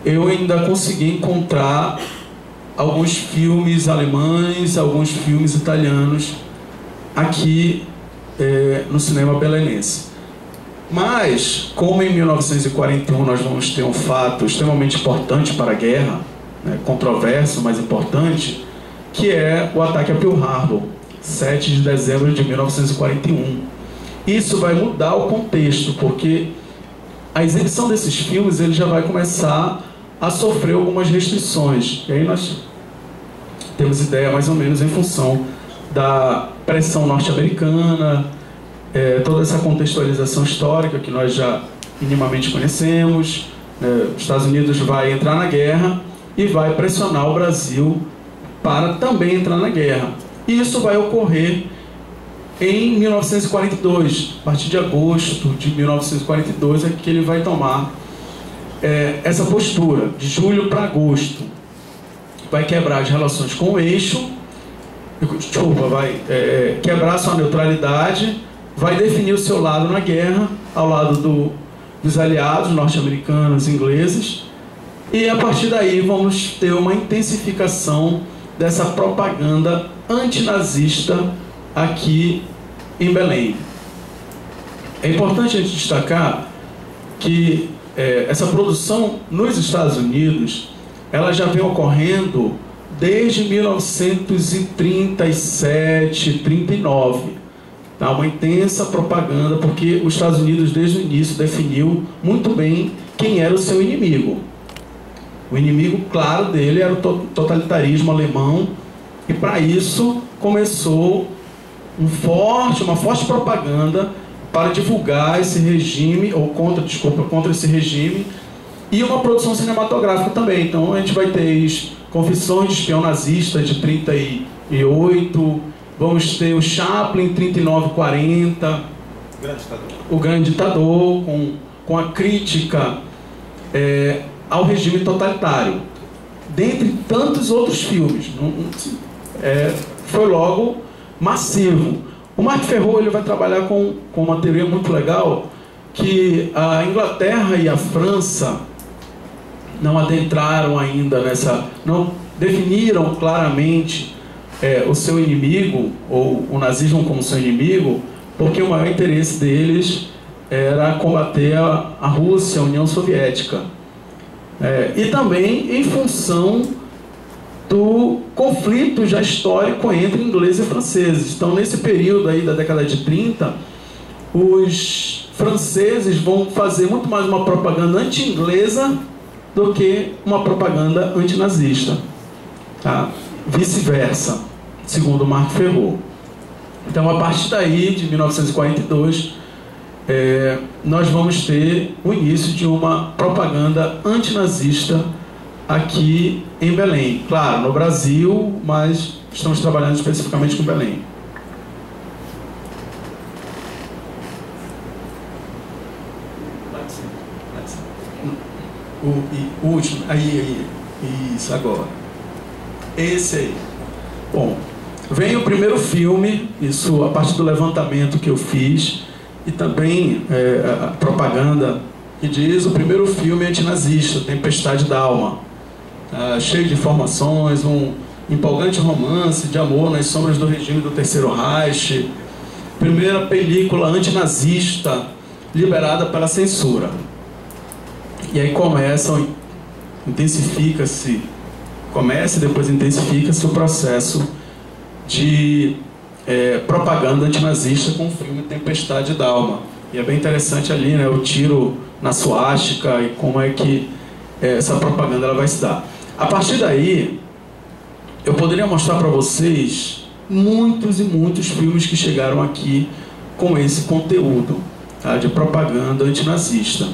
eu ainda consegui encontrar alguns filmes alemães, alguns filmes italianos aqui no cinema belenense. Mas, como em 1941 nós vamos ter um fato extremamente importante para a guerra, né, controverso, mas importante, que é o ataque a Pearl Harbor, 7 de dezembro de 1941. Isso vai mudar o contexto, porque a exibição desses filmes ele já vai começar a sofrer algumas restrições. E aí nós temos ideia mais ou menos em função da pressão norte-americana, toda essa contextualização histórica que nós já minimamente conhecemos. Os Estados Unidos vai entrar na guerra e vai pressionar o Brasil para também entrar na guerra. E isso vai ocorrer em 1942, a partir de agosto de 1942 é que ele vai tomar essa postura, de julho para agosto. Vai quebrar as relações com o eixo, vai quebrar sua neutralidade, vai definir o seu lado na guerra, ao lado dos aliados norte-americanos, ingleses, e a partir daí vamos ter uma intensificação dessa propaganda antinazista aqui em Belém. É importante a gente destacar que essa produção nos Estados Unidos ela já vem ocorrendo desde 1937, 39. Tá? Uma intensa propaganda, porque os Estados Unidos desde o início definiu muito bem quem era o seu inimigo. O inimigo claro dele era o totalitarismo alemão, e para isso começou uma forte propaganda para divulgar esse regime, ou contra esse regime, e uma produção cinematográfica também. Então a gente vai ter Confissões de Espião Nazista de 38, vamos ter o Chaplin 39 40, o Grande Ditador, com a crítica ao regime totalitário, dentre tantos outros filmes. Foi logo massivo. O Marc Ferro ele vai trabalhar com uma teoria muito legal, que a Inglaterra e a França não adentraram ainda não definiram claramente o seu inimigo, ou o nazismo como seu inimigo, porque o maior interesse deles era combater a Rússia, a União Soviética. E também em função do conflito já histórico entre ingleses e franceses. Então, nesse período aí da década de 30, os franceses vão fazer muito mais uma propaganda anti-inglesa do que uma propaganda antinazista. Tá? Vice-versa, segundo Marc Ferro. Então, a partir daí, de 1942, nós vamos ter o início de uma propaganda antinazista aqui em Belém. Claro, no Brasil, mas estamos trabalhando especificamente com Belém. O último, isso, agora. Esse aí. Bom, vem o primeiro filme, isso a partir do levantamento que eu fiz, e também a propaganda que diz: o primeiro filme antinazista, Tempestade d'Alma. Cheio de informações, um empolgante romance de amor nas sombras do regime do Terceiro Reich. Primeira película antinazista liberada pela censura. E aí intensifica-se e depois intensifica-se o processo de propaganda antinazista com o filme Tempestade d'Alma. E é bem interessante ali, né, o tiro na suástica e como é que essa propaganda ela vai se dar. A partir daí, eu poderia mostrar para vocês muitos e muitos filmes que chegaram aqui com esse conteúdo, tá, de propaganda antinazista.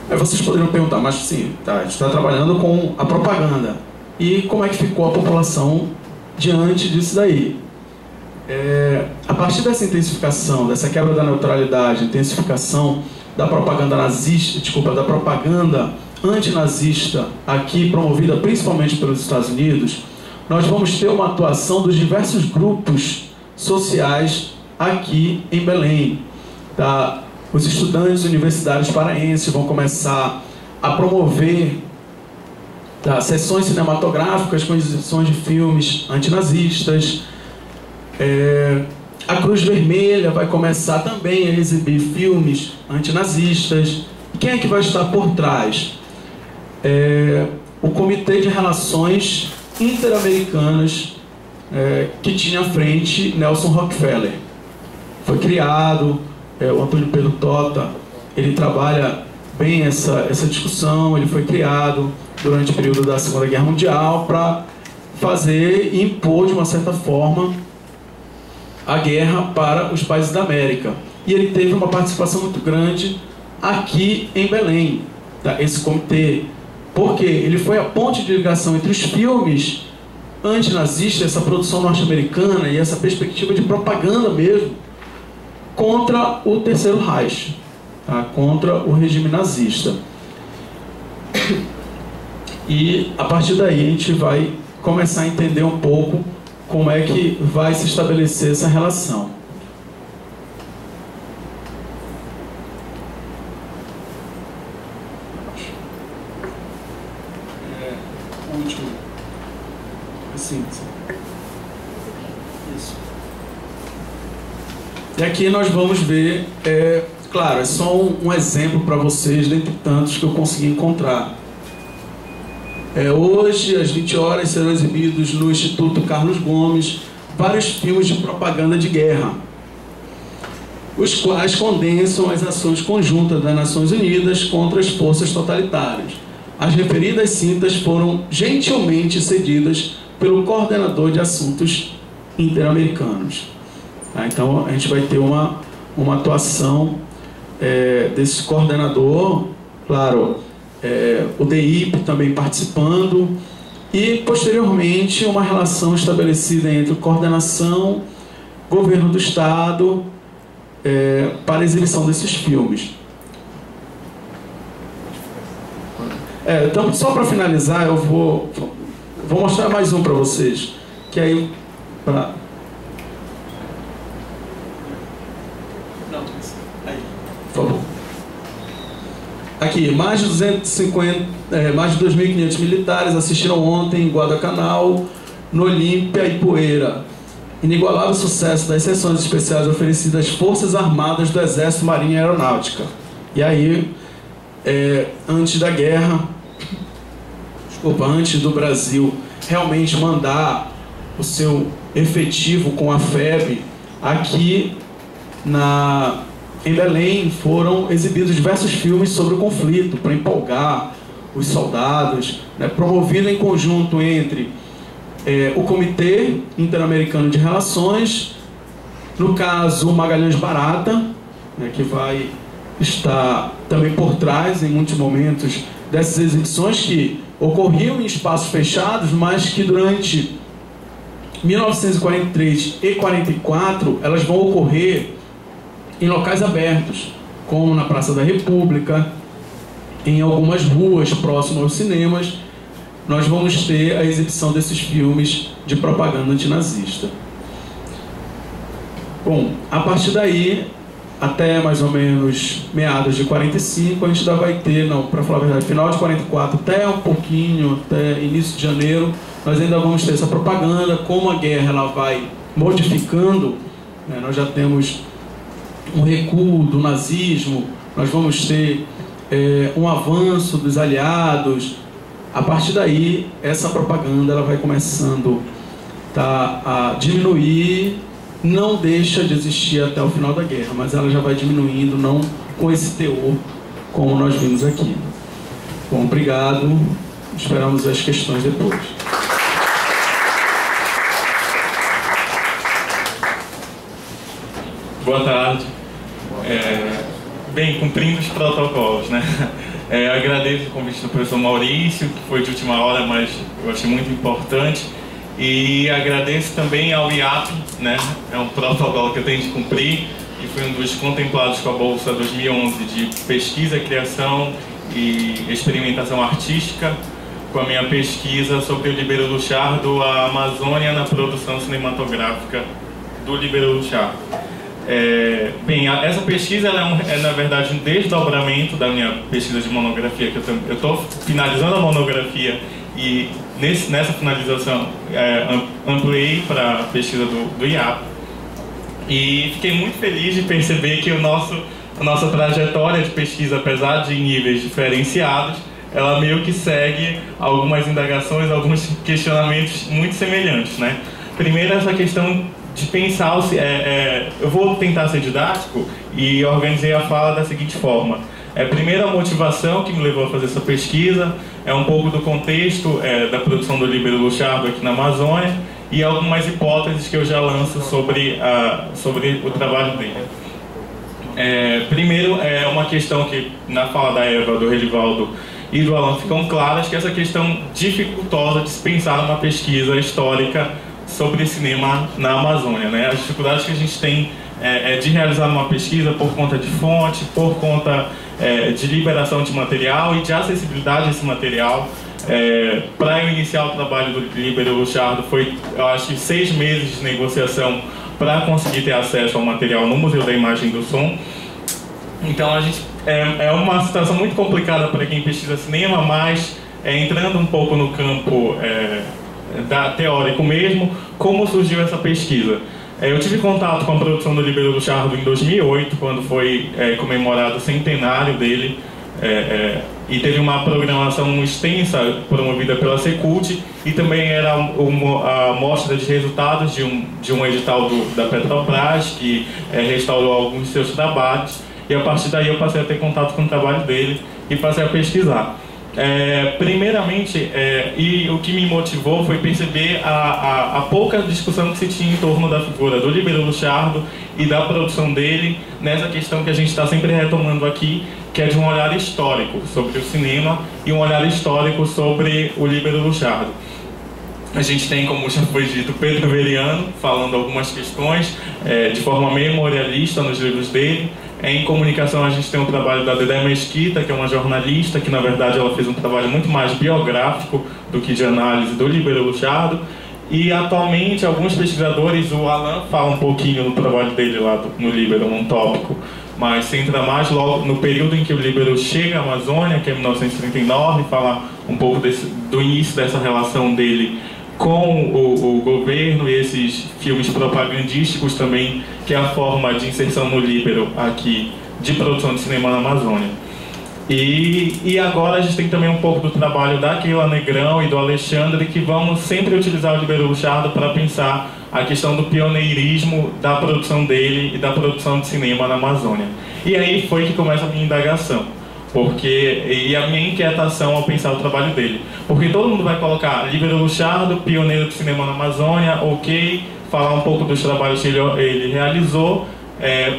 Aí vocês poderiam perguntar, mas sim, tá, a gente está trabalhando com a propaganda. E como é que ficou a população diante disso daí? A partir dessa intensificação, dessa quebra da neutralidade, intensificação da propaganda da propaganda antinazista aqui, promovida principalmente pelos Estados Unidos, nós vamos ter uma atuação dos diversos grupos sociais aqui em Belém. Tá? Os estudantes universitários paraenses vão começar a promover sessões cinematográficas com exibições de filmes antinazistas. A Cruz Vermelha vai começar também a exibir filmes antinazistas. E quem é que vai estar por trás? O Comitê de Relações Interamericanas que tinha à frente Nelson Rockefeller. Foi criado, o Antônio Pedro Tota, ele trabalha bem essa discussão. Ele foi criado durante o período da Segunda Guerra Mundial para fazer e impor de uma certa forma a guerra para os países da América. E ele teve uma participação muito grande aqui em Belém, tá? Esse comitê, porque ele foi a ponte de ligação entre os filmes antinazistas, essa produção norte-americana e essa perspectiva de propaganda mesmo contra o Terceiro Reich, tá? Contra o regime nazista. E a partir daí a gente vai começar a entender um pouco como é que vai se estabelecer essa relação. O último. Assim. Isso. E aqui nós vamos ver, claro, é só um exemplo para vocês, dentre tantos que eu consegui encontrar. Hoje, às 20 horas, serão exibidos no Instituto Carlos Gomes vários filmes de propaganda de guerra, os quais condensam as ações conjuntas das Nações Unidas contra as forças totalitárias. As referidas cintas foram gentilmente cedidas pelo coordenador de assuntos interamericanos. Então, a gente vai ter uma atuação desse coordenador, claro, o DIP também participando, e posteriormente uma relação estabelecida entre coordenação, governo do Estado, para a exibição desses filmes. Então, só para finalizar, eu vou mostrar mais um para vocês, que aí para por favor. Aqui, mais de 2.500 militares assistiram ontem em Guadalcanal, no Olímpia e Poeira. Inigualável sucesso das sessões especiais oferecidas às Forças Armadas do Exército, Marinha e Aeronáutica. E aí, antes da guerra, antes do Brasil realmente mandar o seu efetivo com a FEB, aqui em Belém foram exibidos diversos filmes sobre o conflito, para empolgar os soldados, né, promovido em conjunto entre o Comitê Interamericano de Relações, no caso o Magalhães Barata, né, que vai estar também por trás em muitos momentos dessas exibições que ocorriam em espaços fechados, mas que durante 1943 e 44 elas vão ocorrer em locais abertos, como na Praça da República, em algumas ruas próximas aos cinemas. Nós vamos ter a exibição desses filmes de propaganda antinazista. Bom, a partir daí, até mais ou menos meados de 45, a gente ainda vai ter, para falar a verdade, final de 44 até um pouquinho, até início de janeiro, nós ainda vamos ter essa propaganda. Como a guerra ela vai modificando, né, nós já temos um recuo do nazismo, nós vamos ter um avanço dos aliados. A partir daí, essa propaganda ela vai começando a diminuir, não deixa de existir até o final da guerra, mas ela já vai diminuindo, não com esse teor como nós vimos aqui. Bom, obrigado, esperamos as questões depois. Boa tarde. Bem, cumprindo os protocolos, né? Agradeço o convite do professor Maurício, que foi de última hora, mas eu achei muito importante. E agradeço também ao IAP, né? É um protocolo que eu tenho de cumprir, e fui um dos contemplados com a Bolsa 2011 de Pesquisa, Criação e Experimentação Artística, com a minha pesquisa sobre o Libero Luchardo, a Amazônia na produção cinematográfica do Libero Luchardo. Bem, essa pesquisa ela é na verdade um desdobramento da minha pesquisa de monografia, que eu estou finalizando a monografia, e nessa finalização ampliei para a pesquisa do IAP, e fiquei muito feliz de perceber que a nossa trajetória de pesquisa, apesar de níveis diferenciados, ela meio que segue algumas indagações, alguns questionamentos muito semelhantes, né? Primeiro, essa questão de pensar, eu vou tentar ser didático, e organizei a fala da seguinte forma: Primeiro, a motivação que me levou a fazer essa pesquisa, um pouco do contexto da produção do Líbero Luchardo aqui na Amazônia e algumas hipóteses que eu já lanço sobre o trabalho dele. Primeiro, uma questão que na fala da Eva, do Relivaldo e do Alan ficam claras, que é essa questão dificultosa de se pensar numa pesquisa histórica sobre cinema na Amazônia, né? As dificuldades que a gente tem de realizar uma pesquisa por conta de fonte, por conta de liberação de material e de acessibilidade a esse material. Para eu iniciar o trabalho do Líbero Luchardo foi, eu acho que 6 meses de negociação para conseguir ter acesso ao material no Museu da Imagem e do Som. Então a gente é uma situação muito complicada para quem pesquisa cinema, mas entrando um pouco no campo teórico mesmo, como surgiu essa pesquisa. Eu tive contato com a produção do Líbero Luchardo em 2008, quando foi comemorado o centenário dele, e teve uma programação extensa promovida pela Secult, e também era a mostra de resultados de um edital da Petrobras, que restaurou alguns de seus trabalhos, e a partir daí eu passei a ter contato com o trabalho dele e passei a pesquisar. Primeiramente, e o que me motivou foi perceber a pouca discussão que se tinha em torno da figura do Líbero Luchardo e da produção dele, nessa questão que a gente está sempre retomando aqui, que é de um olhar histórico sobre o cinema e um olhar histórico sobre o Líbero Luchardo. A gente tem, como já foi dito, Pedro Veriano falando algumas questões de forma memorialista nos livros dele. Em comunicação a gente tem o trabalho da Dedé Mesquita, que é uma jornalista, que na verdade ela fez um trabalho muito mais biográfico do que de análise do Líbero Luchardo. E atualmente alguns pesquisadores, o Alan fala um pouquinho no trabalho dele lá no Líbero, num tópico, mas se entra mais logo no período em que o Líbero chega à Amazônia, que é 1939, fala um pouco do início dessa relação dele com o governo e esses filmes propagandísticos também, que é a forma de inserção no Líbero aqui de produção de cinema na Amazônia. E agora a gente tem também um pouco do trabalho da Keila Negrão e do Alexandre, que vão sempre utilizar o Líbero Luchardo para pensar a questão do pioneirismo da produção dele e da produção de cinema na Amazônia. E aí foi que começa a minha indagação, e a minha inquietação ao pensar o trabalho dele. Porque todo mundo vai colocar Líbero Luchardo, pioneiro do cinema na Amazônia, ok, falar um pouco dos trabalhos que ele realizou,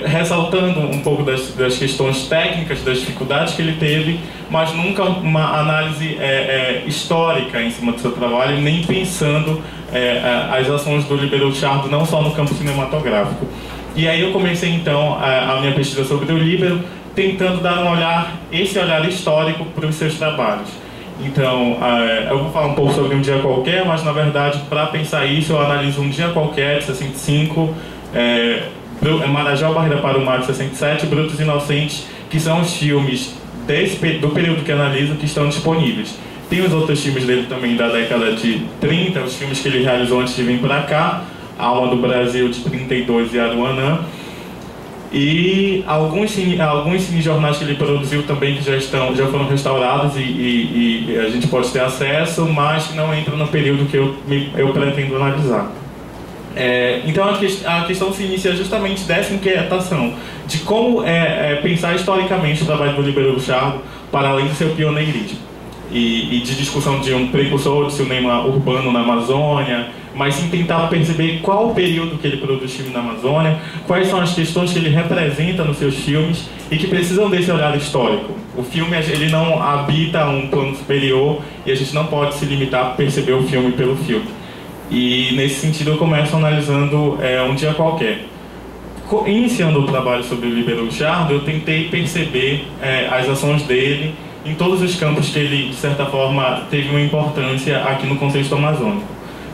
ressaltando um pouco das questões técnicas, das dificuldades que ele teve, mas nunca uma análise histórica em cima do seu trabalho, nem pensando as ações do Líbero Luchardo não só no campo cinematográfico. E aí eu comecei então a minha pesquisa sobre o Líbero, tentando dar esse olhar histórico para os seus trabalhos. Então, eu vou falar um pouco sobre Um Dia Qualquer, mas na verdade, para pensar isso, eu analiso Um Dia Qualquer, de 65, Marajó Barreira para o Mar, de 67, Brutos Inocentes, que são os filmes do período que analiso que estão disponíveis. Tem os outros filmes dele também da década de 30, os filmes que ele realizou antes de vir para cá, A Alma do Brasil, de 32, e Aruanã. E alguns cinejornais que ele produziu também, que já foram restaurados e a gente pode ter acesso, mas que não entram no período que eu pretendo analisar. Então a questão se inicia justamente dessa inquietação, de como pensar historicamente o trabalho do Líbero Luchardo, para além do seu pioneirismo, e de discussão de um precursor de cinema urbano na Amazônia, mas sim tentar perceber qual o período que ele produz filme na Amazônia, quais são as questões que ele representa nos seus filmes e que precisam desse olhar histórico. O filme, ele não habita um plano superior e a gente não pode se limitar a perceber o filme pelo filme. E nesse sentido eu começo analisando Um Dia Qualquer. Iniciando o trabalho sobre o Líbero Luchardo, eu tentei perceber as ações dele em todos os campos que ele, de certa forma, teve uma importância aqui no contexto amazônico.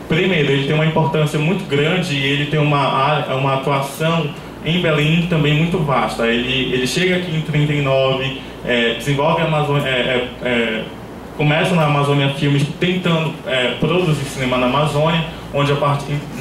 Primeiro, ele tem uma importância muito grande e ele tem uma atuação em Belém também muito vasta. Ele chega aqui em 39, desenvolve a Amazônia, começa na Amazônia Filmes tentando produzir cinema na Amazônia, onde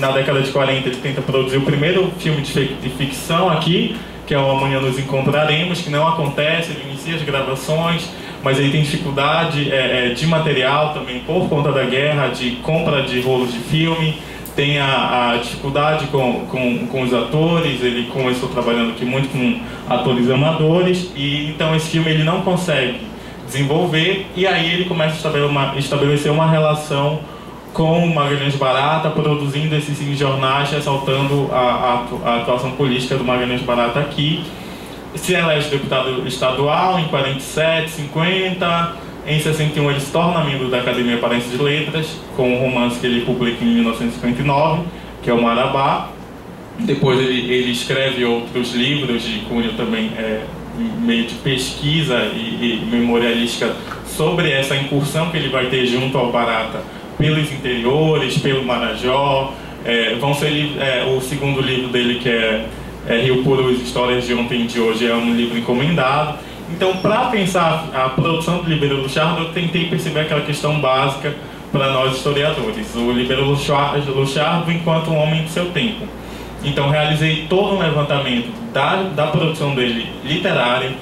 na década de 40 ele tenta produzir o primeiro filme de ficção aqui, que é o Amanhã Nos Encontraremos, que não acontece, ele inicia as gravações, mas ele tem dificuldade de material também por conta da guerra, de compra de rolos de filme, tem a dificuldade com os atores. Ele começou trabalhando aqui muito com atores amadores, e então esse filme ele não consegue desenvolver, e aí ele começa a estabelecer uma relação com o Magalhães Barata, produzindo esses cinejornais, ressaltando a atuação política do Magalhães Barata aqui. Se elege deputado estadual em 47, 50, em 61 ele se torna membro da Academia Paraense de Letras, com um romance que ele publica em 1959, que é o Marabá. Depois ele escreve outros livros de cunho também meio de pesquisa e memorialística sobre essa incursão que ele vai ter junto ao Barata pelos interiores, pelo Marajó. O segundo livro dele, que é Rio Puro, Histórias de Ontem e de Hoje, é um livro encomendado. Então, para pensar a produção do Libero Luchardo, eu tentei perceber aquela questão básica para nós historiadores: o Libero Luchardo enquanto um homem do seu tempo. Então, realizei todo um levantamento da produção dele literária,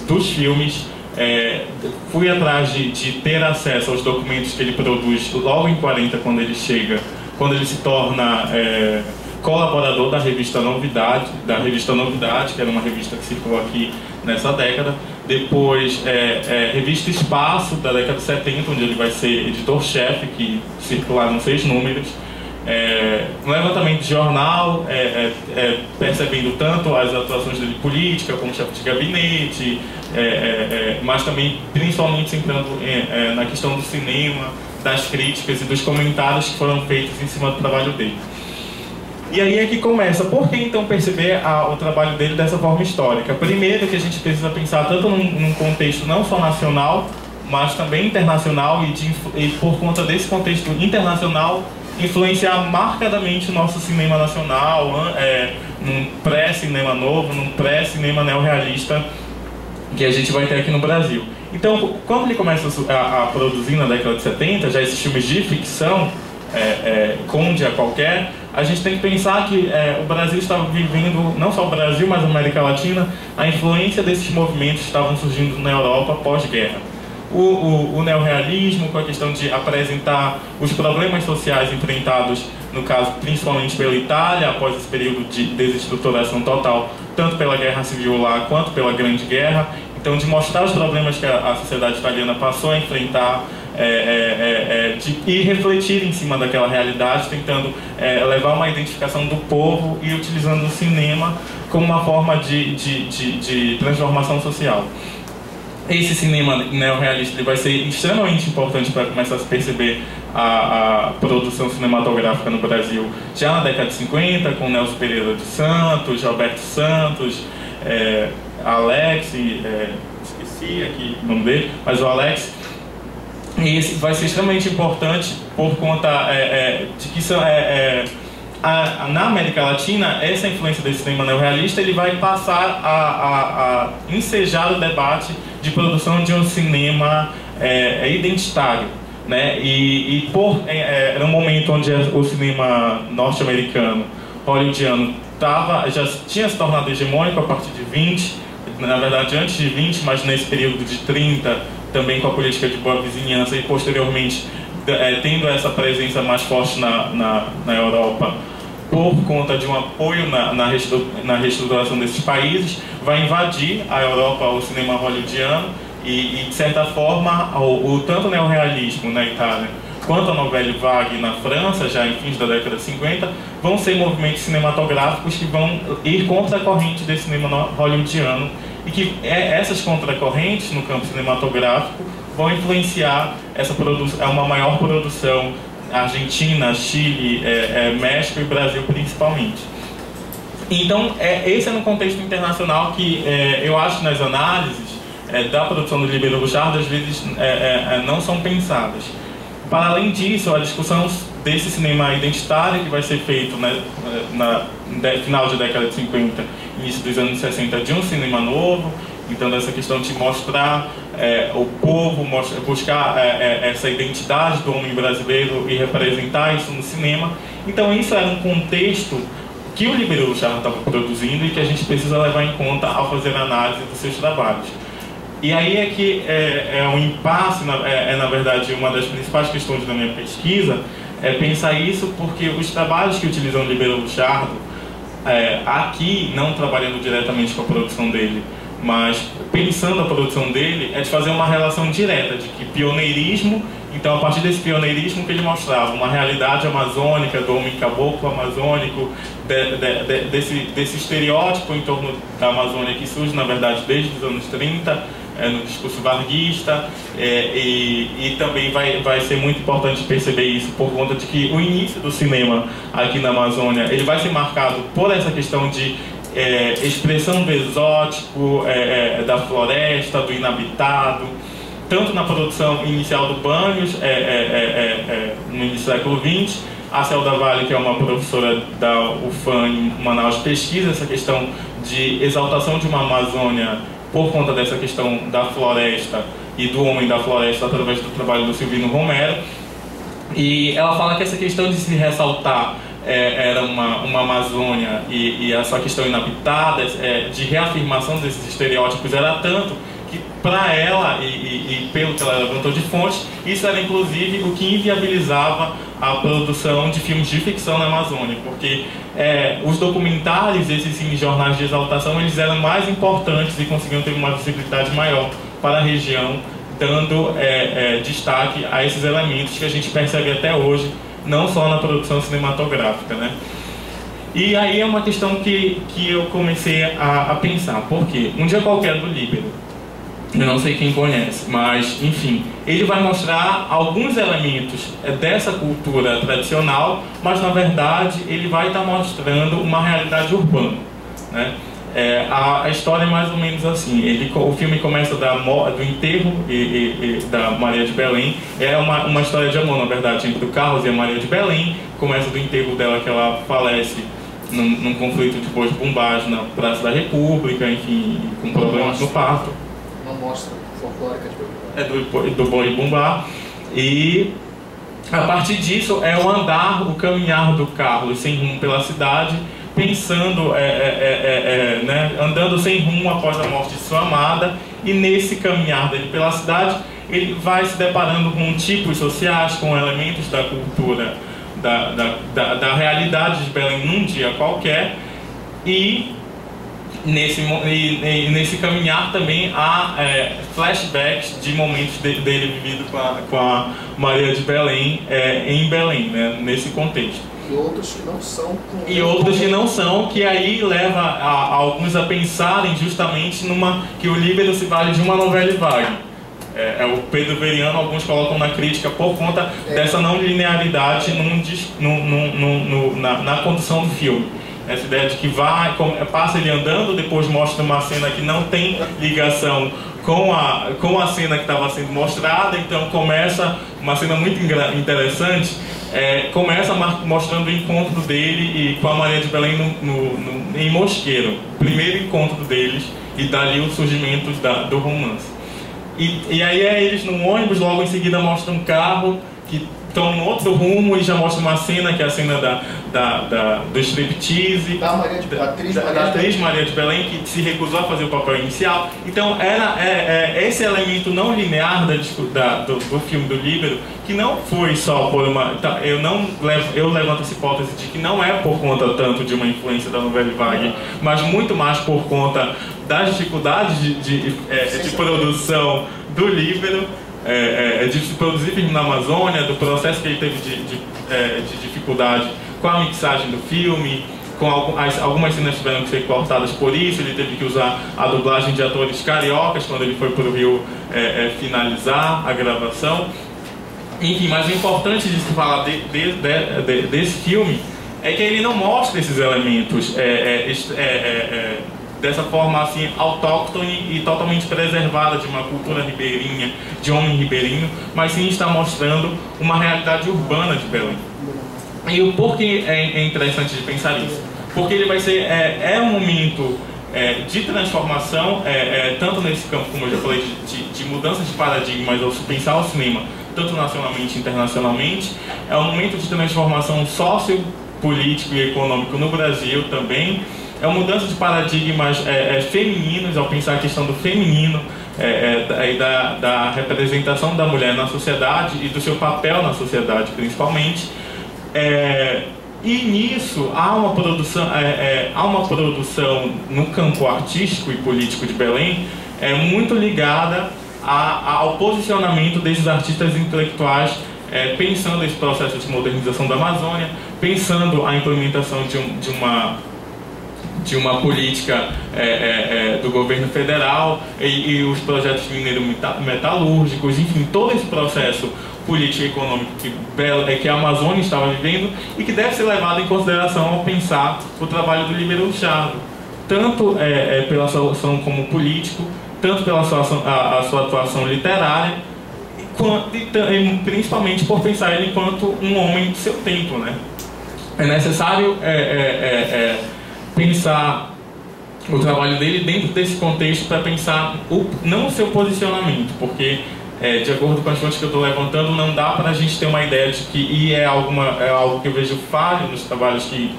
dos filmes. Fui atrás de ter acesso aos documentos que ele produz logo em 40, quando ele se torna colaborador da revista Novidade, que era uma revista que circulou aqui nessa década. Depois, revista Espaço, da década de 70, onde ele vai ser editor-chefe, que circularam 6 números. Um levantamento de jornal, percebendo tanto as atuações dele política como chefe de gabinete, mas também principalmente centrando na questão do cinema, das críticas e dos comentários que foram feitos em cima do trabalho dele. E aí é que começa. Por que então perceber o trabalho dele dessa forma histórica? Primeiro, que a gente precisa pensar tanto num contexto não só nacional, mas também internacional, e por conta desse contexto internacional influenciar marcadamente o nosso cinema nacional, num pré-cinema novo, num pré-cinema neorrealista que a gente vai ter aqui no Brasil. Então, quando ele começa a produzir na década de 70, já esses filmes de ficção, com um dia qualquer, a gente tem que pensar que o Brasil estava vivendo, não só o Brasil, mas a América Latina, a influência desses movimentos que estavam surgindo na Europa pós-guerra. O neorrealismo, com a questão de apresentar os problemas sociais enfrentados, no caso principalmente pela Itália, após esse período de desestruturação total, tanto pela Guerra Civil lá quanto pela Grande Guerra. Então, de mostrar os problemas que a sociedade italiana passou a enfrentar, e refletir em cima daquela realidade, tentando levar uma identificação do povo e utilizando o cinema como uma forma de transformação social. Esse cinema neorrealista ele vai ser extremamente importante para começar a se perceber a produção cinematográfica no Brasil já na década de 50, com Nelson Pereira de Santos, Alberto Santos, Alex, esqueci aqui o nome dele, mas o Alex. E esse vai ser extremamente importante por conta de que na América Latina, essa influência desse cinema neorrealista ele vai passar a ensejar o debate de produção de um cinema identitário, né? Era um momento onde o cinema norte-americano, hollywoodiano, já tinha se tornado hegemônico a partir de 20, na verdade antes de 20, mas nesse período de 30, também com a política de boa vizinhança, e posteriormente tendo essa presença mais forte na Europa, por conta de um apoio na reestruturação desses países, vai invadir a Europa o cinema hollywoodiano e de certa forma, tanto o neorrealismo na Itália quanto a Nouvelle Vague na França, já em fins da década de 50, vão ser movimentos cinematográficos que vão ir contra a corrente desse cinema hollywoodiano, e que essas contracorrentes no campo cinematográfico vão influenciar uma maior produção Argentina, Chile, México e Brasil principalmente. Então, esse é no contexto internacional que eu acho que nas análises da produção do Libero Luchardo às vezes não são pensadas. Para além disso, a discussão desse cinema identitário que vai ser feito final de década de 50, início dos anos 60, de um cinema novo. Então, dessa questão de mostrar o povo, buscar essa identidade do homem brasileiro e representar isso no cinema. Então, isso era um contexto que o Libero Luchardo estava produzindo e que a gente precisa levar em conta ao fazer a análise dos seus trabalhos. E aí é que um impasse, na verdade, uma das principais questões da minha pesquisa, pensar isso, porque os trabalhos que utilizam o Líbero Luchardo, aqui, não trabalhando diretamente com a produção dele, mas pensando a produção dele, é de fazer uma relação direta de que pioneirismo, então a partir desse pioneirismo que ele mostrava uma realidade amazônica, do homem caboclo amazônico, desse estereótipo em torno da Amazônia que surge na verdade desde os anos 30, no discurso varguista, e também vai ser muito importante perceber isso por conta de que o início do cinema aqui na Amazônia ele vai ser marcado por essa questão de expressão do exótico, da floresta, do inabitado, tanto na produção inicial do Banhos, no início do século XX. A Celda Vale, que é uma professora da UFAM em Manaus, pesquisa essa questão de exaltação de uma Amazônia por conta dessa questão da floresta e do homem da floresta através do trabalho do Silvino Romero. E ela fala que essa questão de se ressaltar era uma Amazônia e essa questão inabitada, de reafirmação desses estereótipos, era tanto que para ela, e pelo que ela levantou de fonte, isso era inclusive o que inviabilizava a produção de filmes de ficção na Amazônia, porque os documentários, esses cinejornais de exaltação, eles eram mais importantes e conseguiam ter uma visibilidade maior para a região, dando destaque a esses elementos que a gente percebe até hoje, não só na produção cinematográfica, né? E aí é uma questão que eu comecei a pensar, porque um dia qualquer do Líbero, eu não sei quem conhece, mas enfim, ele vai mostrar alguns elementos dessa cultura tradicional, mas na verdade ele vai estar mostrando uma realidade urbana, né? A história é mais ou menos assim. O filme começa do enterro da Maria de Belém. É uma história de amor, na verdade, entre o Carlos e a Maria de Belém. Começa do enterro dela, que ela falece num conflito depois de bombagem na Praça da República, enfim, com problemas no parto. Uma mostra folclórica de do Boi Bumbá. E a partir disso é o caminhar do Carlos sem rumo pela cidade, pensando, né, andando sem rumo após a morte de sua amada, e nesse caminhar dele pela cidade ele vai se deparando com tipos sociais, com elementos da cultura, da realidade de Belém num dia qualquer, e nesse caminhar também há flashbacks de momentos dele vivido com a Maria de Belém, em Belém, né, nesse contexto. E outros que não são. E outros que não são, que aí leva alguns a pensarem justamente que o Líbero se vale de uma novela vague. O Pedro Veriano, alguns colocam na crítica por conta dessa não linearidade na condução do filme. Essa ideia de que passa ele andando, depois mostra uma cena que não tem ligação com a cena que estava sendo mostrada, então começa uma cena muito interessante. Começa mostrando o encontro dele com a Maria de Belém em Mosqueiro, primeiro encontro deles, e dali o surgimento do romance. E aí eles num ônibus, logo em seguida mostra um carro que toma um outro rumo e já mostra uma cena que é a cena do striptease, da atriz Maria de Belém, que se recusou a fazer o papel inicial. Então esse elemento não linear do filme do Líbero, que não foi só por uma... Eu levanto essa hipótese de que não é por conta tanto de uma influência da novela vague, mas muito mais por conta das dificuldades de produção do Líbero, de produzir filme na Amazônia, do processo que ele teve de dificuldade com a mixagem do filme, com algumas cenas tiveram que ser cortadas por isso, ele teve que usar a dublagem de atores cariocas quando ele foi para o Rio finalizar a gravação. Enfim, mas o importante de se falar desse filme é que ele não mostra esses elementos dessa forma assim autóctone e totalmente preservada de uma cultura ribeirinha, de homem ribeirinho, mas sim está mostrando uma realidade urbana de Belém. E o porquê é interessante de pensar isso? Porque ele vai ser um momento de transformação, tanto nesse campo, como eu já falei, de mudança de paradigmas ao pensar o cinema, tanto nacionalmente e internacionalmente. É um momento de transformação sociopolítico e econômico no Brasil também. É uma mudança de paradigmas femininos, ao pensar a questão do feminino, da representação da mulher na sociedade e do seu papel na sociedade, principalmente. E nisso há uma produção no campo artístico e político de Belém muito ligada ao posicionamento desses artistas intelectuais, pensando esse processo de modernização da Amazônia, pensando a implementação de uma política do governo federal e os projetos minero-metalúrgicos, enfim, todo esse processo político e econômico que a Amazônia estava vivendo e que deve ser levado em consideração ao pensar o trabalho do Líbero Luchardo, tanto pela sua atuação como político, tanto pela sua atuação literária, e principalmente por pensar ele enquanto um homem do seu tempo, né? É necessário pensar o trabalho dele dentro desse contexto para pensar não o seu posicionamento, porque de acordo com as fontes que eu estou levantando, não dá para a gente ter uma ideia de que é algo que eu vejo falho nos trabalhos que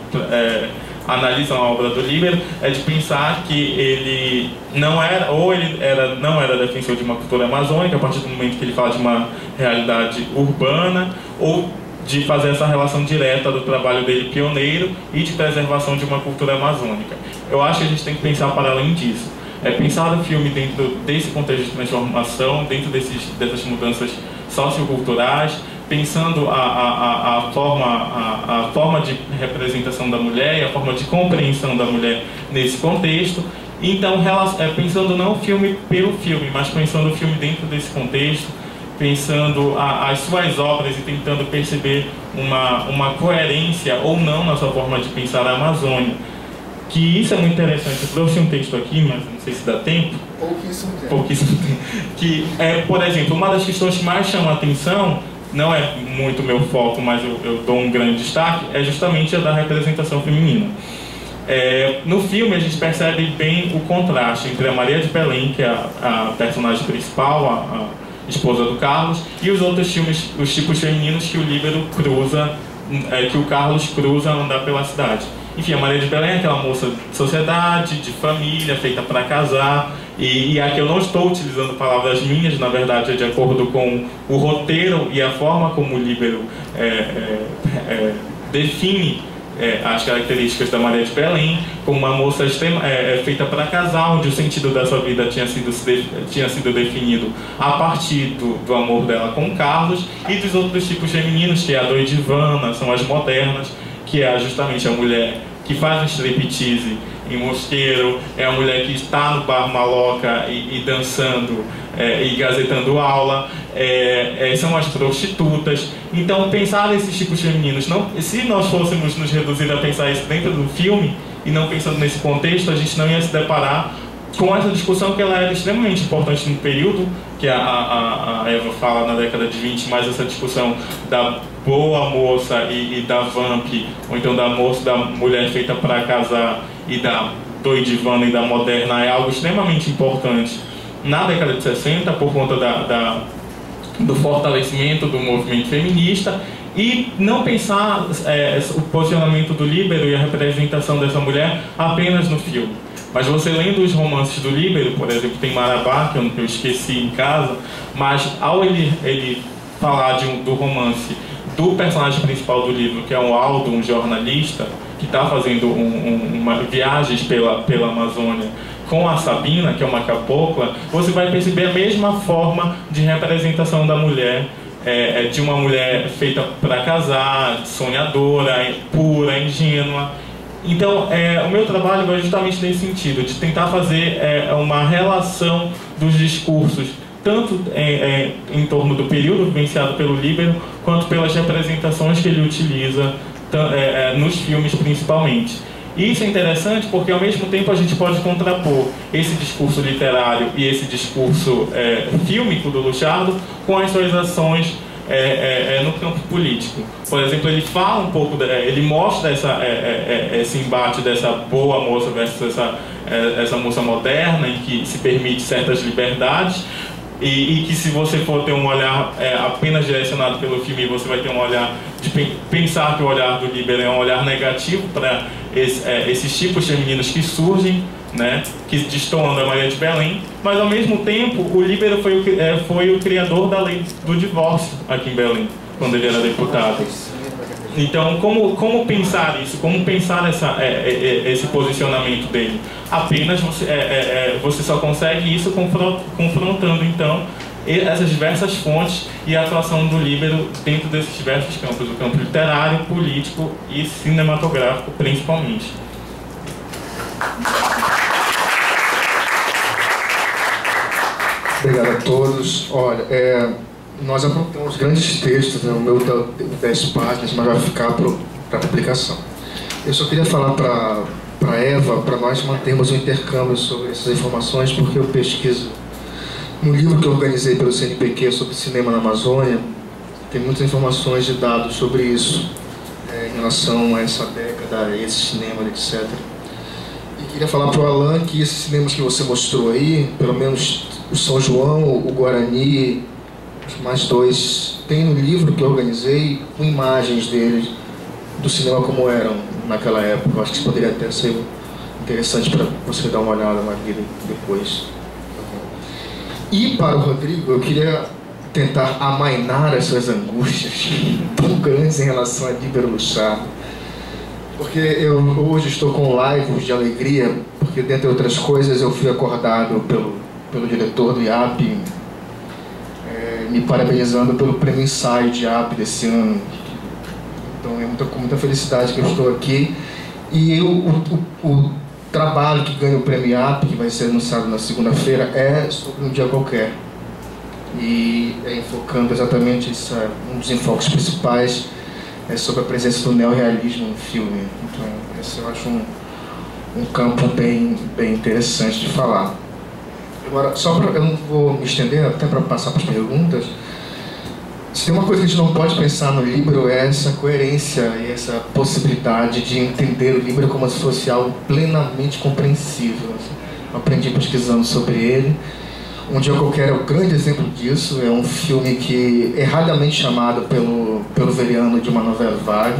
analisam a obra do Líbero, de pensar que ele não era defensor de uma cultura amazônica a partir do momento que ele fala de uma realidade urbana, ou de fazer essa relação direta do trabalho dele pioneiro e de preservação de uma cultura amazônica. Eu acho que a gente tem que pensar para além disso. Pensar o filme dentro desse contexto de transformação, dentro dessas mudanças socioculturais, pensando a forma de representação da mulher e a forma de compreensão da mulher nesse contexto. Então, pensando não o filme pelo filme, mas pensando o filme dentro desse contexto, pensando as suas obras e tentando perceber uma coerência ou não na sua forma de pensar a Amazônia. Que isso é muito interessante. Eu trouxe um texto aqui, mas não sei se dá tempo. Pouquíssimo tempo. Que por exemplo, uma das questões que mais chama a atenção, não é muito meu foco, mas eu dou um grande destaque, é justamente a da representação feminina. No filme a gente percebe bem o contraste entre a Maria de Belém, que é a personagem principal, a esposa do Carlos, e os outros os tipos femininos que o Líbero cruza, que o Carlos cruza ao andar pela cidade. Enfim, a Maria de Belém é aquela moça de sociedade, de família, feita para casar, e aqui eu não estou utilizando palavras minhas, na verdade é de acordo com o roteiro e a forma como o Líbero define as características da Maria de Belém, como uma moça feita para casar, onde o sentido da sua vida tinha sido definido a partir do amor dela com Carlos, e dos outros tipos femininos, que é a doidivana, são as modernas, que é justamente a mulher que faz um striptease em Mosqueiro, é a mulher que está no bar maloca e dançando e gazetando aula, são as prostitutas. Então, pensar nesses tipos femininos, se nós fôssemos nos reduzir a pensar isso dentro do filme e não pensando nesse contexto, a gente não ia se deparar com essa discussão, que ela era extremamente importante no período, que a Eva fala na década de 20, mas essa discussão da boa moça e da vamp, ou então da mulher feita para casar, e da doidivana e da moderna, é algo extremamente importante na década de 60, por conta do fortalecimento do movimento feminista, e não pensar o posicionamento do Líbero e a representação dessa mulher apenas no filme. Mas você lendo os romances do Líbero, por exemplo, tem Marabá, que eu esqueci em casa, mas ao ele falar do romance do personagem principal do livro, que é o Aldo, um jornalista que está fazendo viagens pela Amazônia com a Sabina, que é uma cabocla, você vai perceber a mesma forma de representação da mulher, de uma mulher feita para casar, sonhadora, pura, ingênua. Então, o meu trabalho vai justamente nesse sentido, de tentar fazer uma relação dos discursos, tanto em torno do período vivenciado pelo Líbero, quanto pelas representações que ele utiliza nos filmes principalmente. E isso é interessante porque, ao mesmo tempo, a gente pode contrapor esse discurso literário e esse discurso fílmico do Luchardo com as suas ações no campo político. Por exemplo, ele fala um pouco, ele mostra esse embate dessa boa moça versus essa moça moderna, em que se permite certas liberdades, e que, se você for ter um olhar apenas direcionado pelo filme, você vai ter um olhar de pensar que o olhar do Líbero é um olhar negativo para esses tipos femininos que surgem, né, que destoam da Maria de Belém, mas ao mesmo tempo o Líbero foi o criador da lei do divórcio aqui em Belém, quando ele era deputado. Então, como pensar isso? Como pensar esse posicionamento dele? Apenas você só consegue isso confrontando, então, essas diversas fontes e a atuação do líbero dentro desses diversos campos, o campo literário, político e cinematográfico, principalmente. Obrigado a todos. Olha, nós apontamos grandes textos, né? O meu dá 10 páginas, mas vai ficar para publicação. Eu só queria falar para Eva, para nós mantermos um intercâmbio sobre essas informações, porque eu pesquiso no livro que eu organizei pelo CNPq sobre cinema na Amazônia, tem muitas informações e dados sobre isso, em relação a essa década, a esse cinema, etc. E queria falar para o Alan que esses cinemas que você mostrou aí, pelo menos o São João, o Guarani, mais 2, tem no livro que eu organizei com imagens deles, do cinema como eram naquela época. Eu acho que isso poderia até ser interessante para você dar uma olhada na vida depois. E para o Rodrigo, eu queria tentar amainar as suas angústias tão grandes em relação a Líbero Luchard, porque eu hoje estou com laivos de alegria, porque, dentre outras coisas, eu fui acordado pelo diretor do IAP, me parabenizando pelo prêmio Ensaio de IAP desse ano. Então é com muita felicidade que eu estou aqui. E o trabalho que ganha o prêmio IAP, que vai ser anunciado na segunda-feira, é sobre Um Dia Qualquer. E enfocando exatamente um dos enfoques principais sobre a presença do neorrealismo no filme. Então esse eu acho um campo bem interessante de falar. Agora, eu não vou me estender até para passar para as perguntas. Se tem uma coisa que a gente não pode pensar no Líbero é essa coerência e essa possibilidade de entender o Líbero como se fosse algo plenamente compreensível. Eu aprendi pesquisando sobre ele. Um Dia Qualquer é o grande exemplo disso. É um filme que erradamente chamado pelo Veriano de uma novela vaga,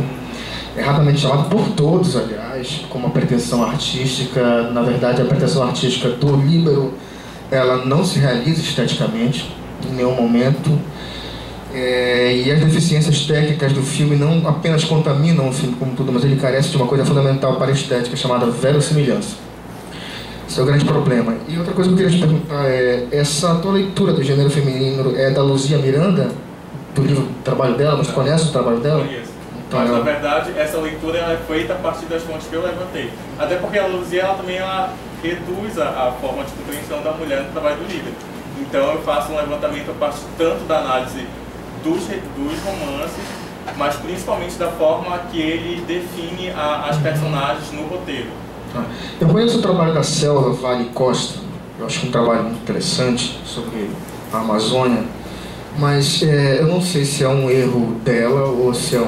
erradamente chamado por todos, aliás, como uma pretensão artística. Na verdade, a pretensão artística do Líbero, ela não se realiza esteticamente em nenhum momento, e as deficiências técnicas do filme não apenas contaminam o filme como tudo, mas ele carece de uma coisa fundamental para a estética chamada verossimilhança. Esse é o grande problema. E outra coisa que eu queria te perguntar essa tua leitura do gênero feminino é da Luzia Miranda, do livro Trabalho dela? Você conhece o trabalho dela? Conheço. Então, mas, na verdade, essa leitura é feita a partir das fontes que eu levantei. Até porque a Luzia também reduz a forma de compreensão da mulher no trabalho do líder. Então eu faço um levantamento a partir tanto da análise dos romances, mas principalmente da forma que ele define as personagens no roteiro. Eu conheço o trabalho da Selva Vale Costa, eu acho um trabalho muito interessante sobre a Amazônia, mas eu não sei se é um erro dela ou se é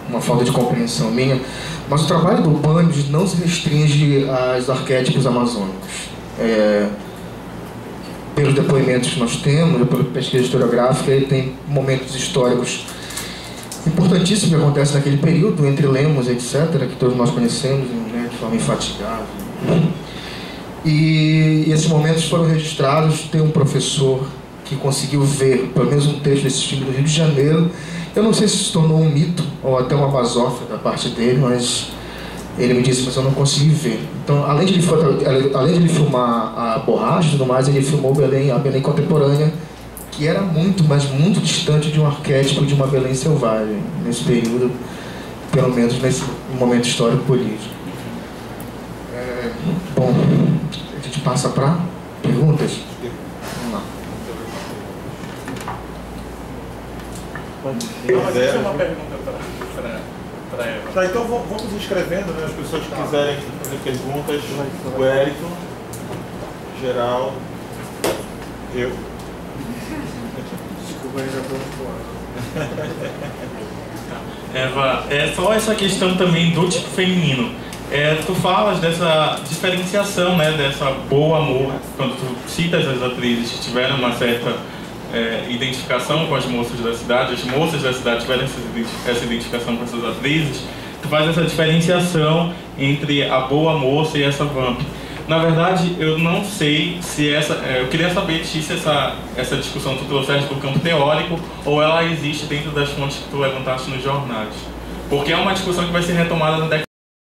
uma falta de compreensão minha, mas o trabalho do Bandes não se restringe aos arquétipos amazônicos. Pelos depoimentos que nós temos, pela pesquisa historiográfica, ele tem momentos históricos importantíssimos que acontecem naquele período, entre Lemos, etc., que todos nós conhecemos, né, de forma infatigável. E esses momentos foram registrados. Tem um professor que conseguiu ver pelo menos um trecho desse filme do Rio de Janeiro. Eu não sei se se tornou um mito ou até uma basófia da parte dele, mas ele me disse, mas eu não consegui ver. Então, além de ele filmar a borracha e tudo mais, ele filmou a Belém contemporânea, que era muito, mas muito distante de um arquétipo de uma Belém selvagem, nesse período, pelo menos nesse momento histórico político. Bom, a gente passa para perguntas. Vamos lá. Deixa uma pergunta para Eva. Tá, então vamos escrevendo, né? As pessoas que quiserem fazer perguntas. O Érico, Geraldo, eu. Desculpa, aí já estou fora. Eva, é só essa questão também do tipo feminino. Tu falas dessa diferenciação, né, dessa boa amor, quando tu citas as atrizes que tiveram uma certa identificação com as moças da cidade, as moças da cidade tiveram essa identificação com essas atrizes, tu faz essa diferenciação entre a boa moça e essa vamp. Na verdade, eu não sei se eu queria saber se essa discussão tu trouxeste do campo teórico ou ela existe dentro das fontes que tu levantaste nos jornais. porque é uma discussão que vai ser retomada na década